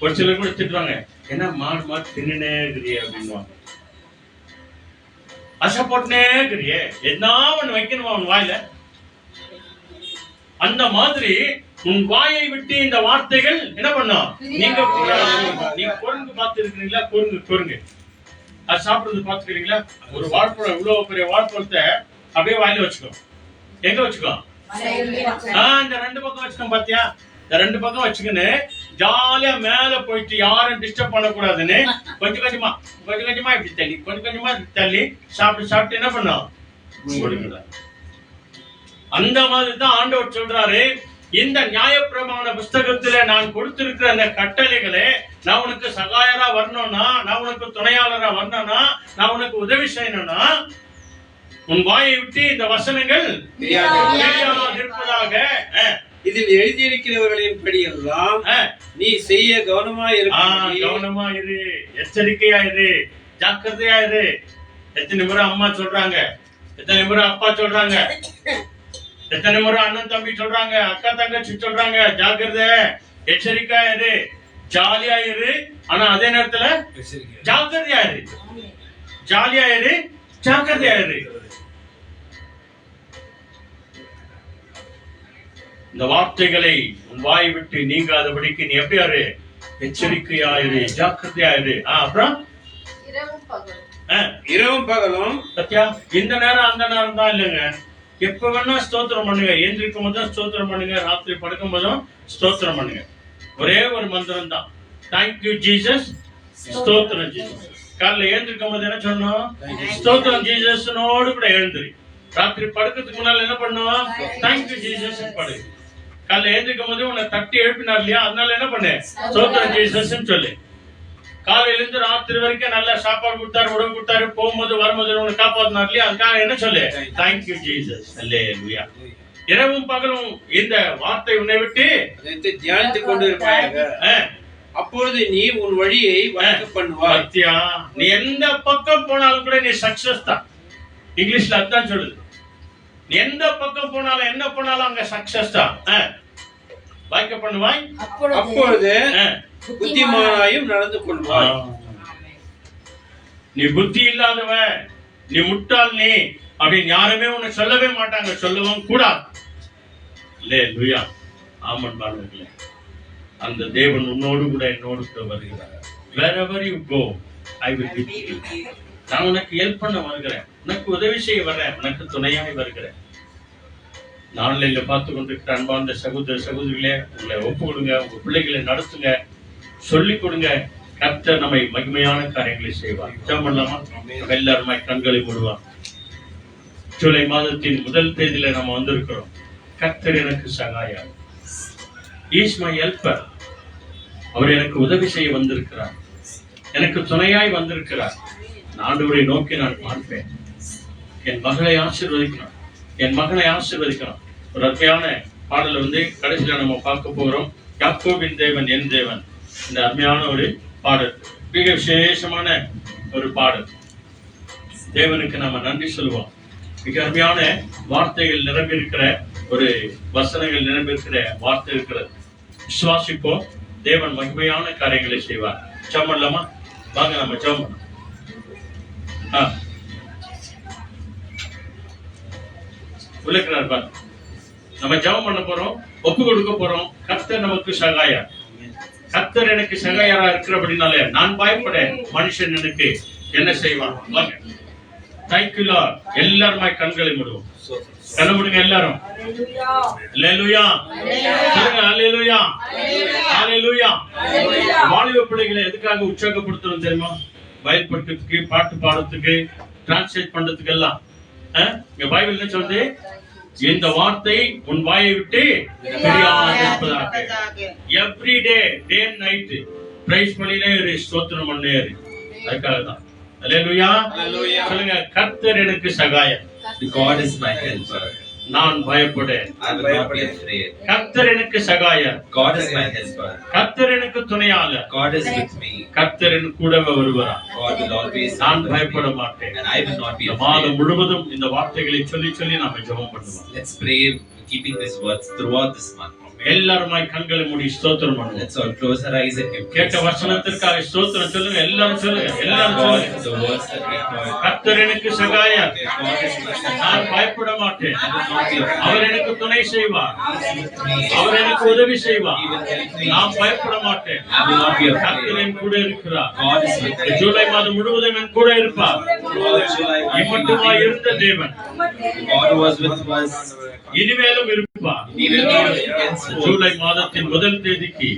ஒரு சிலர் கூட திட்டுவாங்க, என்ன மாடு தின்னுனே இருக்கிறியே அப்படின்வாங்க. அசை போட்டுனே இருக்கிறியே, என்ன ஒண்ணு வைக்கணுமா அவன் வாயில? அந்த மாதிரி உன் வாயை விட்டு இந்த வார்த்தைகள் என்ன பண்ணும்? நீங்க குரங்கு பார்த்து இருக்கிறீங்களா? குரங்கு அது சாப்பிடுறது பாத்துக்கிறீங்களா? ஒரு வாழைப்பழம், இவ்வளவு பெரிய வாழைப்பழத்தை அப்படியே வாயில வச்சுக்கோ. எங்க வச்சுக்கோ? இந்த 2 பக்கம் வச்சுக்கோ. பாத்தியா? இந்த 2 பக்கம் வச்சுக்கின்னு ஜாலியா மேல போயிட்டு யாரும் டிஸ்டர்ப் பண்ணக்கூடாதுன்னு கொஞ்சம் கொஞ்சமா இப்படி தள்ளி, கொஞ்சமா தள்ளி சாப்பிட்டு என்ன பண்ணும்? அந்த மாதிரி தான் ஆண்டவர் சொல்றாரு, இந்த நியாயப்பிரமாண புஸ்தகத்துல நான் கொடுத்திருக்கிற அந்த கட்டளைகளே, நான் உனக்கு சகாயரா வரணும்னா, நான் உனக்கு துணையாளரா வரணும்னா, நான் உனக்கு உதவி செய்யணும்னா, உன் வாயை விட்டு இந்த வசனங்கள் இருப்பதாக. இதில் எழுதியிருக்கிறவர்களின் படி எல்லாம் நீ செய்ய கவனமா இரு, எச்சரிக்கையா இரு, ஜாக்கிரதையா இரு. எத்தனை முறை அம்மா சொல்றாங்க, எத்தனை முறை அப்பா சொல்றாங்க, எத்தனை முறை அண்ணன் தம்பி சொல்றாங்க, அக்கா தங்கச்சி சொல்றாங்க, ஜாக்கிரதை, எச்சரிக்கையா இரு, ஜாலியா இரு. ஆனா அதே நேரத்துல ஜாக்கிரதையா இரு, ஜாலியா இரு, ஜாக்கிரதையா இரு. இந்த வார்த்தைகளை உன் வாய் விட்டு நீங்காதபடிக்கு நீ எப்படியாரு? எச்சரிக்கையாயிரு, ஜாக்கிரதையாயிரு. அப்புறம் இரவும் பகலும் சத்தியா இந்த நேரம் அந்த நேரம் தான் இல்லைங்க. எப்ப வேணா ஸ்தோத்திரம் பண்ணுங்க. எழுந்திருக்கும் போதும் ஸ்தோத்திரம் பண்ணுங்க, ராத்திரி படுக்கும் போதும் ஸ்தோத்திரம் பண்ணுங்க. ஒரே ஒரு மந்திரம் தான், தேங்க்யூ ஜீசஸ், ஸ்தோத்திரம் ஜீசஸ். காலைல எழுந்திருக்கும் போது என்ன சொல்லணும்? ஸ்தோத்திரம் ஜீசஸ்னோடு கூட எழுந்துரு. ராத்திரி படுக்கிறதுக்கு முன்னால என்ன பண்ணுவோம்? தேங்க்யூ ஜீசஸ் படு. காலைல எழுந்திருக்கும் போது உன்னை தட்டி எழுப்பினார் இல்லையா, அதனால என்ன பண்ணு? ஸ்தோத்திரம் ஜீசஸ் சொல்லு. காலையில இருந்து ராத்திரி வரைக்கும் நல்ல சாப்பாடு கொடுத்தாரு, உணவு கொடுத்தாரு, போகும்போது வரும்போது உன்னை காப்பாத்தினார் இல்லையா, அதுக்காக என்ன சொல்லு? Thank you Jesus. அல்லேலூயா. இரவும் பகலும் இந்த வார்த்தை உன்னை விட்டு தியானித்துக் கொண்டிருப்பாயாக. அப்பொழுது நீ உன் வழியை வழக்கு பண்ணுவாய். சத்தியா, நீ எந்த பக்கம் போனாலும் கூட நீ சக்சஸ் தான். இங்கிலீஷ்ல அதான் சொல்லுது. நீ எந்த பக்கம் போனாலும் என்ன போனாலும் அங்க சக்சஸ் தான். வாய்க்க பண்ணுவாய். அப்பொழுது ஆ. புத்திமானாயும் நடந்து கொள்வாய். நீ புத்தி இல்லாதவன், நீ முட்டாள், நீ அப்படின்னு யாருமே உன்னை சொல்லவே மாட்டாங்க, சொல்லவும் கூடாது. அல்லேலூயா. ஆமென் பாருங்களே. அந்த தேவன் உன்னோடு கூட என்னோடு கூட வருகிறார். wherever you go I will be with you. நான் உனக்கு ஹெல்ப் பண்ண வருகிறேன், உனக்கு உதவி செய்ய வர்றேன், உனக்கு துணையாய் வருகிறேன். நாளில பார்த்து கொண்டிருக்கிற அன்பார்ந்த சகோதர சகோதரிகளே, உங்களை ஒப்பு கொடுங்க, உங்க பிள்ளைகளை நடத்துங்க, சொல்லிக் கொடுங்க. கர்த்தர் நம்மை மகிமையான காரியங்களை செய்வார். ஜெபம் பண்ணலாமா? நம்ம எல்லாருமே கண்களை மூடுவார். ஜூலை மாதத்தின் முதல் தேதியில நம்ம வந்திருக்கிறோம். கர்த்தர் எனக்கு சகாயம், இஸ் மை ஹெல்பர். அவர் எனக்கு உதவி செய்ய வந்திருக்கிறார், எனக்கு துணையாய் வந்திருக்கிறார். ஆண்டவரை நோக்கி நான் பார்ப்பேன். என் மகளை ஆசீர்வதிக்கணும், என் மகனை ஆசீர்வதிக்கணும். ஒரு அருமையான பாடலை கடைசியில நம்ம பார்க்க போகிறோம். யாக்கோபின் தேவன் என் தேவன். இந்த அருமையான ஒரு பாடல், மிக விசேஷமான ஒரு பாடல். தேவனுக்கு நாம நன்றி சொல்லுவோம். மிக அருமையான வார்த்தைகள் நிரம்பியிருக்கிற ஒரு வசனங்கள் நிரம்பியிருக்கிற வார்த்தை இருக்கிறது. விசுவாசிப்போம், தேவன் மகிமையான காரியங்களை செய்வார். ஜெபம் பண்ணலாமா? வாங்க நம்ம ஜெபம் பண்ணலாம். உழைக்கிறார் பாரு. நம்ம ஜெபம் பண்ண போறோம், ஒப்பு கொடுக்க போறோம். கர்த்தர் நமக்கு சகாயா, கர்த்தர் எனக்கு சகாயரா இருக்கிற அப்படின்னாலே நான் பயப்பட மனுஷன் எனக்கு என்ன செய்வான்? வாங்க. Thank you Lord. எல்லாருமே கண்களை மூடுவோம். கண்ணை மூடுங்க எல்லாரும். அல்லேலூயா. சொல்லுங்க அல்லேலூயா. அல்லேலூயா. வாலிப பிள்ளைகளை எதுக்காக உற்சாகப்படுத்தணும் தெரியுமா? பயன்படுத்துறதுக்கு, பாட்டு பாடுறதுக்கு, டிரான்ஸ்லேட் பண்றதுக்கு எல்லாம். இங்க பைபிள் என்ன சொல்லுது? இந்த வார்த்தை உன் வாயை விட்டு பிரியாதிருப்பதாக. Every day, day and night praise பண்ணினே இரு, ஸ்தோத்திரம் பண்ணே இரு. அதுக்காக தான். அல்லேலூயா. சொல்லுங்க, கர்த்தர் எனக்கு சகாயம். God is my helper. நான் பயப்படேன். I will not be afraid. கர்த்தர் எனக்கு சகாயம். God is my helper. கர்த்தர் எனக்கு துணையாளர். God is with me. கர்த்தர் என் கூடவே வருவார். God will always நான் be with பயப்பட me. மாட்டேன். And I will not be மாதம் afraid. முழுவதும் இந்த வார்த்தைகளை சொல்லி சொல்லி நாம ஜெபம் பண்ணுவோம். Let's pray keeping these words throughout this month. எல்லாருமாய் கண்களை மூடி ஸ்தோத்திரம் பண்ணுவோம். Let's all close our eyes and give கேட்ட praise. வசனத்திற்காக ஸ்தோத்திரம் சொல்லுங்க. எல்லாரும் சொல்லுங்க. எல்லாரும் God சொல்லுங்க. for the words that we heard. கர்த்தர் எனக்கு சகாயம். God is my நான் helper. பயப்பட மாட்டேன். I will not be afraid. அவர் எனக்கு துணை செய்வார். He is with me. அவர் எனக்கு உதவி செய்வார். He will help me. நான் பயப்பட மாட்டேன். I will not be கர்த்தர் afraid. என் கூட இருக்கிறார். God is with me. July மாதம் முழுவதும் என் கூட இருப்பார். Throughout July, இம்மட்டுமாய் இருந்த தேவன் God was with us. இனிமேலும் இருப்பார். He will be henceforth. July மாதத்தின் முதல் தேதிக்கு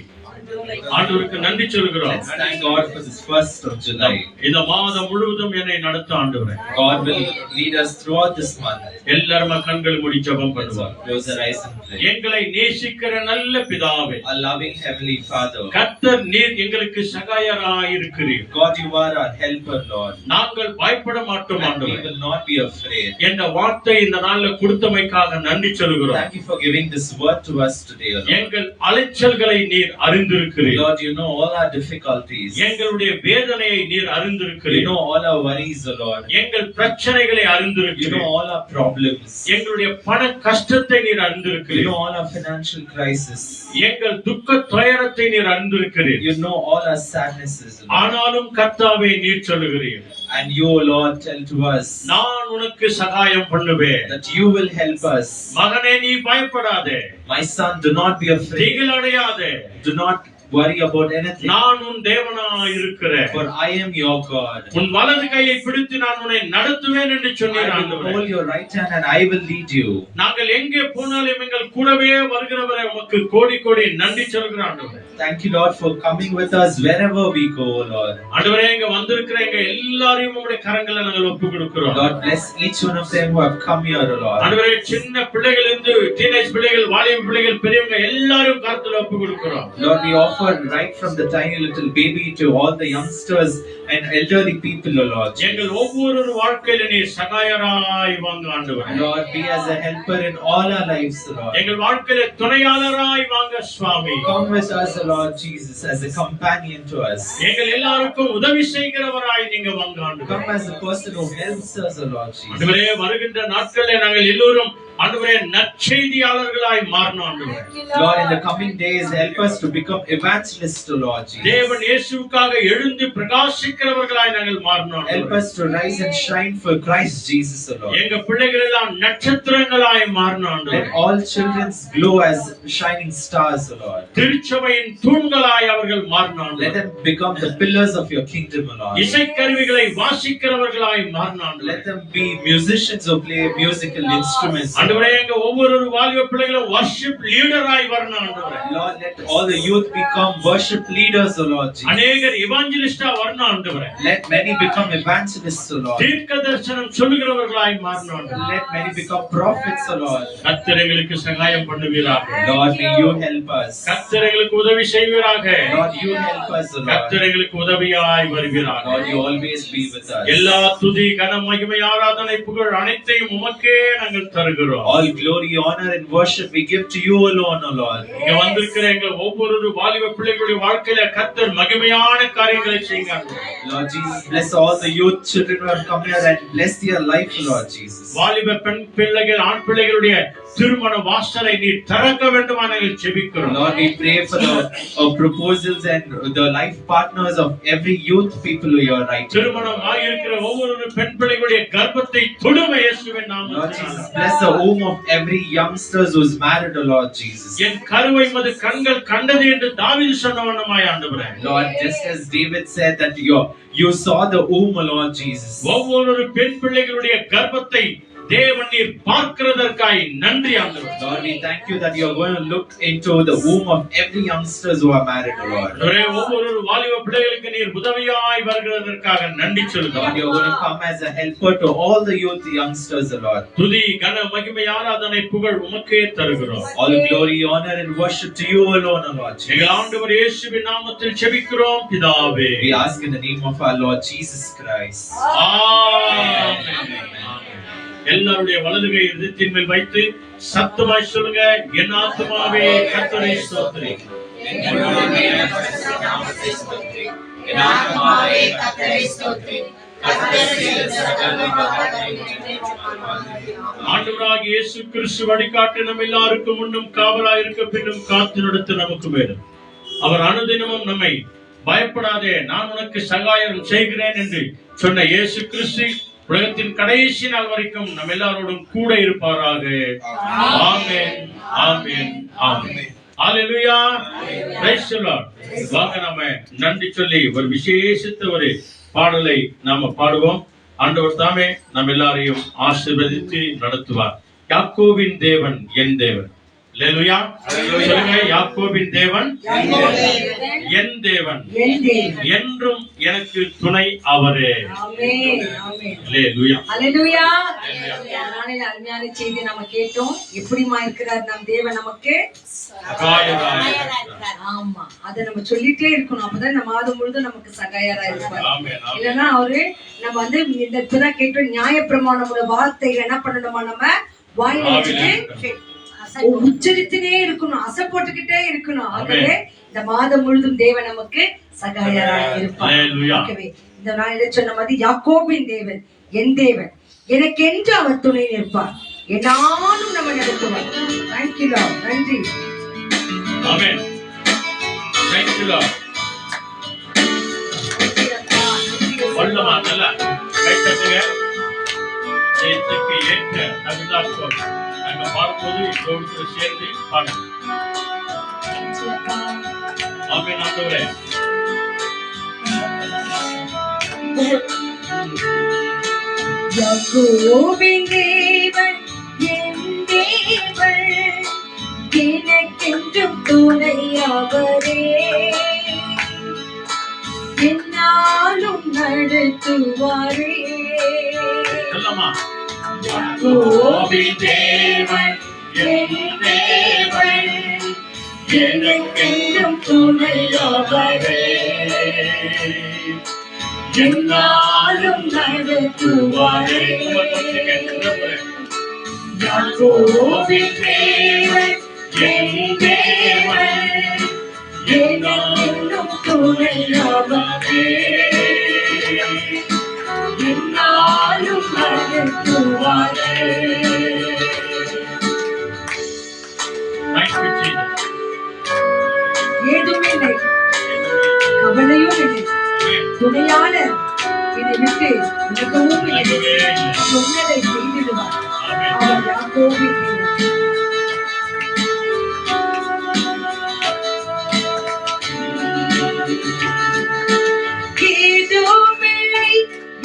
ஆண்டவருக்கு நன்றி சொல்கிறோம். Let's thank God for this 1st of July. இந்த மாதம் முழுவதும் என்னை நடத்த ஆண்டவரே. God will lead us throughout this month. எல்லாரும் கண்கள் மூடி ஜெபம் பண்ணுவார். Close our eyes and pray. எங்களை நேசிக்கிற நல்ல பிதாவே, Our loving Heavenly Father, கர்த்தர் நீர் எங்களுக்கு சகாயராய் இருக்கிறீர். God, you are our helper, Lord. நாங்கள் பயப்பட மாட்டோம் And we ஆண்டவரே. will not be afraid. என்ற வார்த்தை இந்த நாள்ல கொடுத்தமைக்காக நன்றி சொல்கிறோம். Thank you for giving this word to us today, Lord. எங்கள் அலைச்சல்களை நீர் அறிந்திருக்கிறீர். Lord, you know all our difficulties. எங்களுடைய வேதனையை நீர் You அறிந்திருக்கிறீர். know all our worries, O Lord. எங்கள் பிரச்சனைகளை You know அறிந்திருக்கிறீர். all our problems. எங்களுடைய பண கஷ்டத்தை நீர் You அறிந்திருக்கிறீர். know all our financial crisis. எங்கள் துக்க துயரத்தை நீர் அறிந்திருக்கிறீர். You know all our sadnesses, Lord. ஆனாலும் கர்த்தாவே நீர் சொல்லுகிறீர், And you, O Lord, tell to us நான் உனக்கு சகாயம் பண்ணுவேன். that you will help us. மகனே நீ பயப்படாதே, My son, do not be afraid. திகில் அடையாதே, Do not worry about anything. நான் உன் தேவனாய் இருக்கிறேன். For I am your God. உன் வலது கையை பிடித்து நான் உன்னை நடத்துவேன் என்று சொன்னீர் I will ஆண்டவரே. hold your right hand and I will lead you. நாங்கள் எங்கே போனாலும் எங்கள் கூடவே வருகிறவரை உமக்கு கோடி கோடி நன்றி சொல்கிறோம் ஆண்டவரே. Thank you, Lord, for coming with us wherever we go, Lord. ஆண்டவரே, இங்க வந்திருக்கிற எங்க எல்லாரையும் உம்முடைய கரங்களை நாங்கள் ஒப்பு கொடுக்கிறோம். Lord, bless each one of them who have come here, Lord. ஆண்டவரே, சின்ன பிள்ளைகள் இருந்து டீனேஜ் பிள்ளைகள், வாலிப பிள்ளைகள், பெரியவங்க எல்லாரும் கரத்துல ஒப்பு கொடுக்கிறோம். Lord, we offer right from the tiny little baby to all the youngsters and elderly people, O Lord. எங்கள் ஒவ்வொரு வாழ்க்கையில நீ சகாயராய் வாங்க ஆண்டவரே. Lord, be as a helper in all our lives, Lord. எங்கள் வாழ்க்கையில துணையாளராய் வாங்க சுவாமி. Come with us, Lord Jesus, as a companion to us. எங்கள் எல்லாருக்கும் உதவி செய்கிறவராய் நீங்க வாங்க ஆண்டவரே. Come as a person who helps us, O Lord Jesus. ஆண்டவரே, வருகின்ற நாட்களிலே நாங்கள் எல்லோரும் ஆண்டவரே நற்செய்தியாளர்களாய் மாறணும் ஆண்டவரே. Lord, in the coming days, help us to become evangelists, Lord Jesus. தேவன் இயேசுவுக்காக எழுந்து பிரகாசிக்கிறவர்களாய் நாங்கள் மாறணும் Help ஆண்டவரே. us to rise and shine for Christ Jesus, Lord. எங்க பிள்ளைகள் எல்லாம் நட்சத்திரங்களாய் மாறணும் ஆண்டவரே. Let all children glow as shining stars, Lord. திருச்சபையின் தூண்களாய் அவர்கள் மாறணும் Let ஆண்டவரே. them become the pillars of your kingdom, Lord. இசைக்கருவிகளை வாசிக்கிறவர்களாய் மாறணும் ஆண்டவரே. Let them be musicians who play musical instruments. ஆண்டவரே எங்க ஒவ்வொரு வாலிப பிள்ளைகளும் worship லீடராய் வரணும் ஆண்டவரே. Lord, let all the youth become worship leaders, O Lord Jesus. அநேகர் evangelist-ஆ வரணும் ஆண்டவரே. Let many become evangelists, O Lord. தீர்க்க தரிசனம் சொல்லுகிறவர்களாய் மாறணும் ஆண்டவரே. Let many become prophets, O Lord. கர்த்தர் எங்களுக்கு சகாயம் பண்ணுவீராக. Lord, may you help us. கர்த்தர் எங்களுக்கு உதவி செய்வீராக. Lord, you help us, O Lord. கர்த்தர் எங்களுக்கு உதவியாய் வருவீராக. Lord, you always be with us. எல்லா துதி கன மகிமை ஆராதனை புகழ் அனைத்தையும் உமக்கே நாங்கள் தருகிறோம். All glory, honor and worship we give to you alone, O Lord. இங்க வந்திருக்கிற எங்கள் ஒவ்வொரு வாலிப பிள்ளைகளுடைய வாழ்க்கையில கர்த்தர் மகிமையான காரியங்களை செய்யுங்க. Lord Jesus, bless all the youth children who have come here and bless their life, Lord Jesus. வாலிப பெண் பிள்ளைகள் ஆண் பிள்ளைகளுடைய திருமண வாசலை நீ திறக்க வேண்டுமா நாங்கள் ஜெபிக்கிறோம். Lord, we pray for the proposals and the life partners of every youth people who are right. திருமணம் ஆகியிருக்கிற ஒவ்வொரு பெண் பிள்ளைகளுடைய கர்ப்பத்தை தொடுமை இயேசுவின் Lord நாமத்தில். Jesus, bless the womb of every youngsters who is married, O Lord Jesus. என் கருவை மது கண்கள் கண்டது என்று தாவீது சொன்னவண்ணமாய் ஆண்டவரே. Lord, just as David said that you saw the womb, O Lord Jesus. ஒவ்வொரு பெண் பிள்ளைகளுடைய கர்ப்பத்தை தேவன் நீர் பார்க்கிறதற்காய் நன்றி ஆண்டவரே. Lord, we thank you that you are going to look into the womb of every youngsters who are married, O Lord. ஆண்டவரே ஒவ்வொரு வாலிப பிள்ளைகளுக்கு நீர் உதவியாய் வருகிறதற்காக நன்றி Lord, சொல்லுகிறோம். you are going to come as a helper to all the youth youngsters, O Lord. துதி கன மகிமை ஆராதனை புகழ் உமக்கே தருகிறோம். All glory, honor and worship to you alone, O Lord Jesus. எங்கள் ஆண்டவர் இயேசுவின் நாமத்தில் ஜெபிக்கிறோம் பிதாவே. We ask in the name of our Lord Jesus Christ. ஆமென். எல்லாருடைய வலது கை இதயத்தின் மேல் வைத்து சத்தமாய் சொல்லுங்க, என் ஆத்துமாவே கர்த்தரை ஸ்தோத்திரி. ஆண்டவராகிய இயேசு கிறிஸ்து வழிகாட்டு நம்ம எல்லாருக்கும் முன்னும் காவலாய் இருக்க பின்னும் காத்து நடத்த நமக்கு வேணும். அவர் அனுதினமும் நம்மை பயப்படாதே நான் உனக்கு சகாயம் செய்கிறேன் என்று சொன்ன இயேசு கிறிஸ்து உலகத்தின் கடைசி நாள் வரைக்கும் நம்ம எல்லாரோடும் கூட இருப்பாராக. ஆமென், ஆமென், ஆமென். ஹalleluya. praise the Lord. வாங்க நாம நன்றி சொல்லி ஒரு விசேஷித்த ஒரு பாடலை நாம பாடுவோம். ஆண்டவர் தாமே நம்ம எல்லாரையும் ஆசீர்வதித்து நடத்துவார். யாக்கோபின் தேவன் என் தேவன். ஹalleluya. சொல்லுங்க, யாக்கோபின் தேவன் என் தேவன், என்றும் எனக்கு துணை அவரே. ஆமென், ஆமென். ஹalleluya. ஹalleluya. நாளையில அருமையான செய்தி நாம கேட்டோம். எப்படிமா இருக்கிறார் நம் தேவன் நமக்கு? ஆமா, அத நம்ம சொல்லிட்டே இருக்கணும். அப்பதான் இந்த மாதம் முழுதும் நமக்கு சகாயரா இருப்பார். ஆமென், ஆமென். இல்லன்னா அவரு நம்ம வந்து இந்த இப்பதான் கேட்டோம், நியாயப்பிரமாணமுள்ள வார்த்தைகள் என்ன பண்ணணுமா, நம்ம வாயில வச்சுட்டு உச்சரித்துனே இருக்கணும், அசை போட்டுக்கிட்டே இருக்கணும். ஆகவே இந்த மாதம் முழுதும் தேவன் நமக்கு சகாயரா இருப்பார். ஆகவே இந்த நாளில சொன்ன மாதிரி யாக்கோபின் தேவன் என் தேவன், எனக்கென்று அவர் துணை நிற்பார், என்னாலும் நம்ம நடத்துவார். Thank you Lord. நன்றி. ஆமென். Thank you Lord. வல்லமா நல்லா கை தட்டுங்க. ஜெயத்துக்கு ஏற்ற தகுந்தாற்போல் நாங்க பார்ப்போது இதோடு சேர்ந்து பாடுங்க. ஆமென் ஆண்டவரே. யாக்கோபின் தேவன் என் தேவன், எனக்கென்றும் துணை அவரே, என்னாலும் நடத்துவாரே. சொல்லமா, யாக்கோபின் தேவன் என் தேவன், எனக்கென்றும் துணை அவரே, என்னாலும் நடத்துவாரே. யாக்கோபின் தேவன் என் தேவன், என்னாலும் துணை அவரே, என்னாலும் நடத்துவாரே. துணையாளர் இதை விட்டு மிகவும் விலகவே இல்லை. சொன்னதை செய்திடுவார். ஆமென். அவர் யாக்கோபின் தேவன். ஏதுமில்லை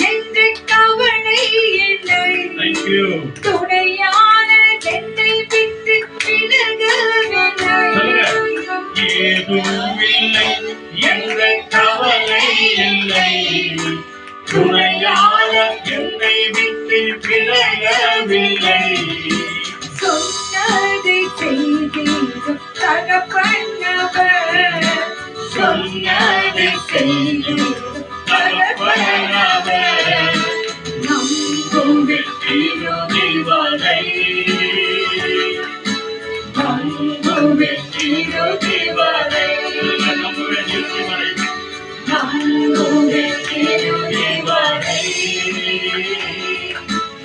என்று கவலை இல்லை. Thank you. துணையாளர் என்னை விட்டு விலகவில்லை. ஏதுமில்லை என்ற கவலை இல்லை, துணையாளர் என்னை விட்டு விலகவில்லை. சொன்னதை செய்தீரும் தகப்பனவர். சொன்னதை செய்தீரும் தகப்பனவர். நம்புவேன் இறுதிவரை, நம்புவேன் இறுதிவரை. நம்புவேன் இறுதிவரை. நம்புவேன் இறுதிவரை.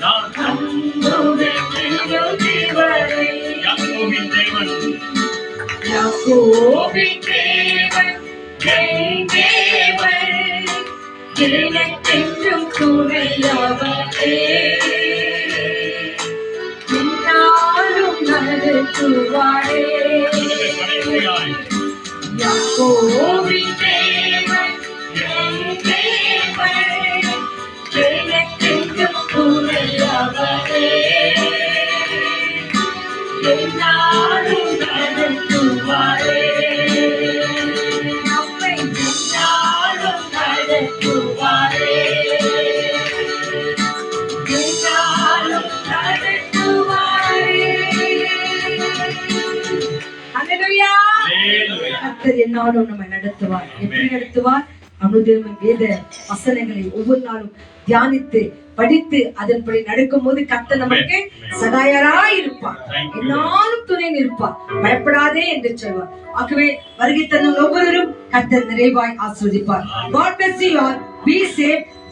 நான் நம்புவேன் இறுதிவரை. யாக்கோபின் தேவன், யாக்கோபின் தேவன் என் தேவன். எனக்கென்றும் துணையவரே. என்னாலும் நடத்துவாரே. கடைசியாய் யாக்கோபின் தேவன் என் தேவன். எனக்கென்றும் துணையவரே. என்னாலும் நடத்துவாரே. நம்மை என்னாலும் நடத்துவாரே. என்னாலும் நடத்துவாரே. அல்லேலூயா. அல்லேலூயா. கர்த்தர் என்னாலும் நம்மை நடத்துவார். எப்படி நடத்துவார்? அனுதினமும் வேத வசனங்களை ஒவ்வொரு நாளும் தியானித்து படித்து அதன்படி நடக்கும் போது கர்த்தர் நமக்கு சகாயராய் இருப்பார். என்னாலும் துணை நிற்பார். பயப்படாதே என்று சொல்வார். ஆகவே வருகை தந்த ஒவ்வொருவரும் கர்த்தர் நிறைவாய் ஆசீர்வதிப்பார். God bless you all. Be safe.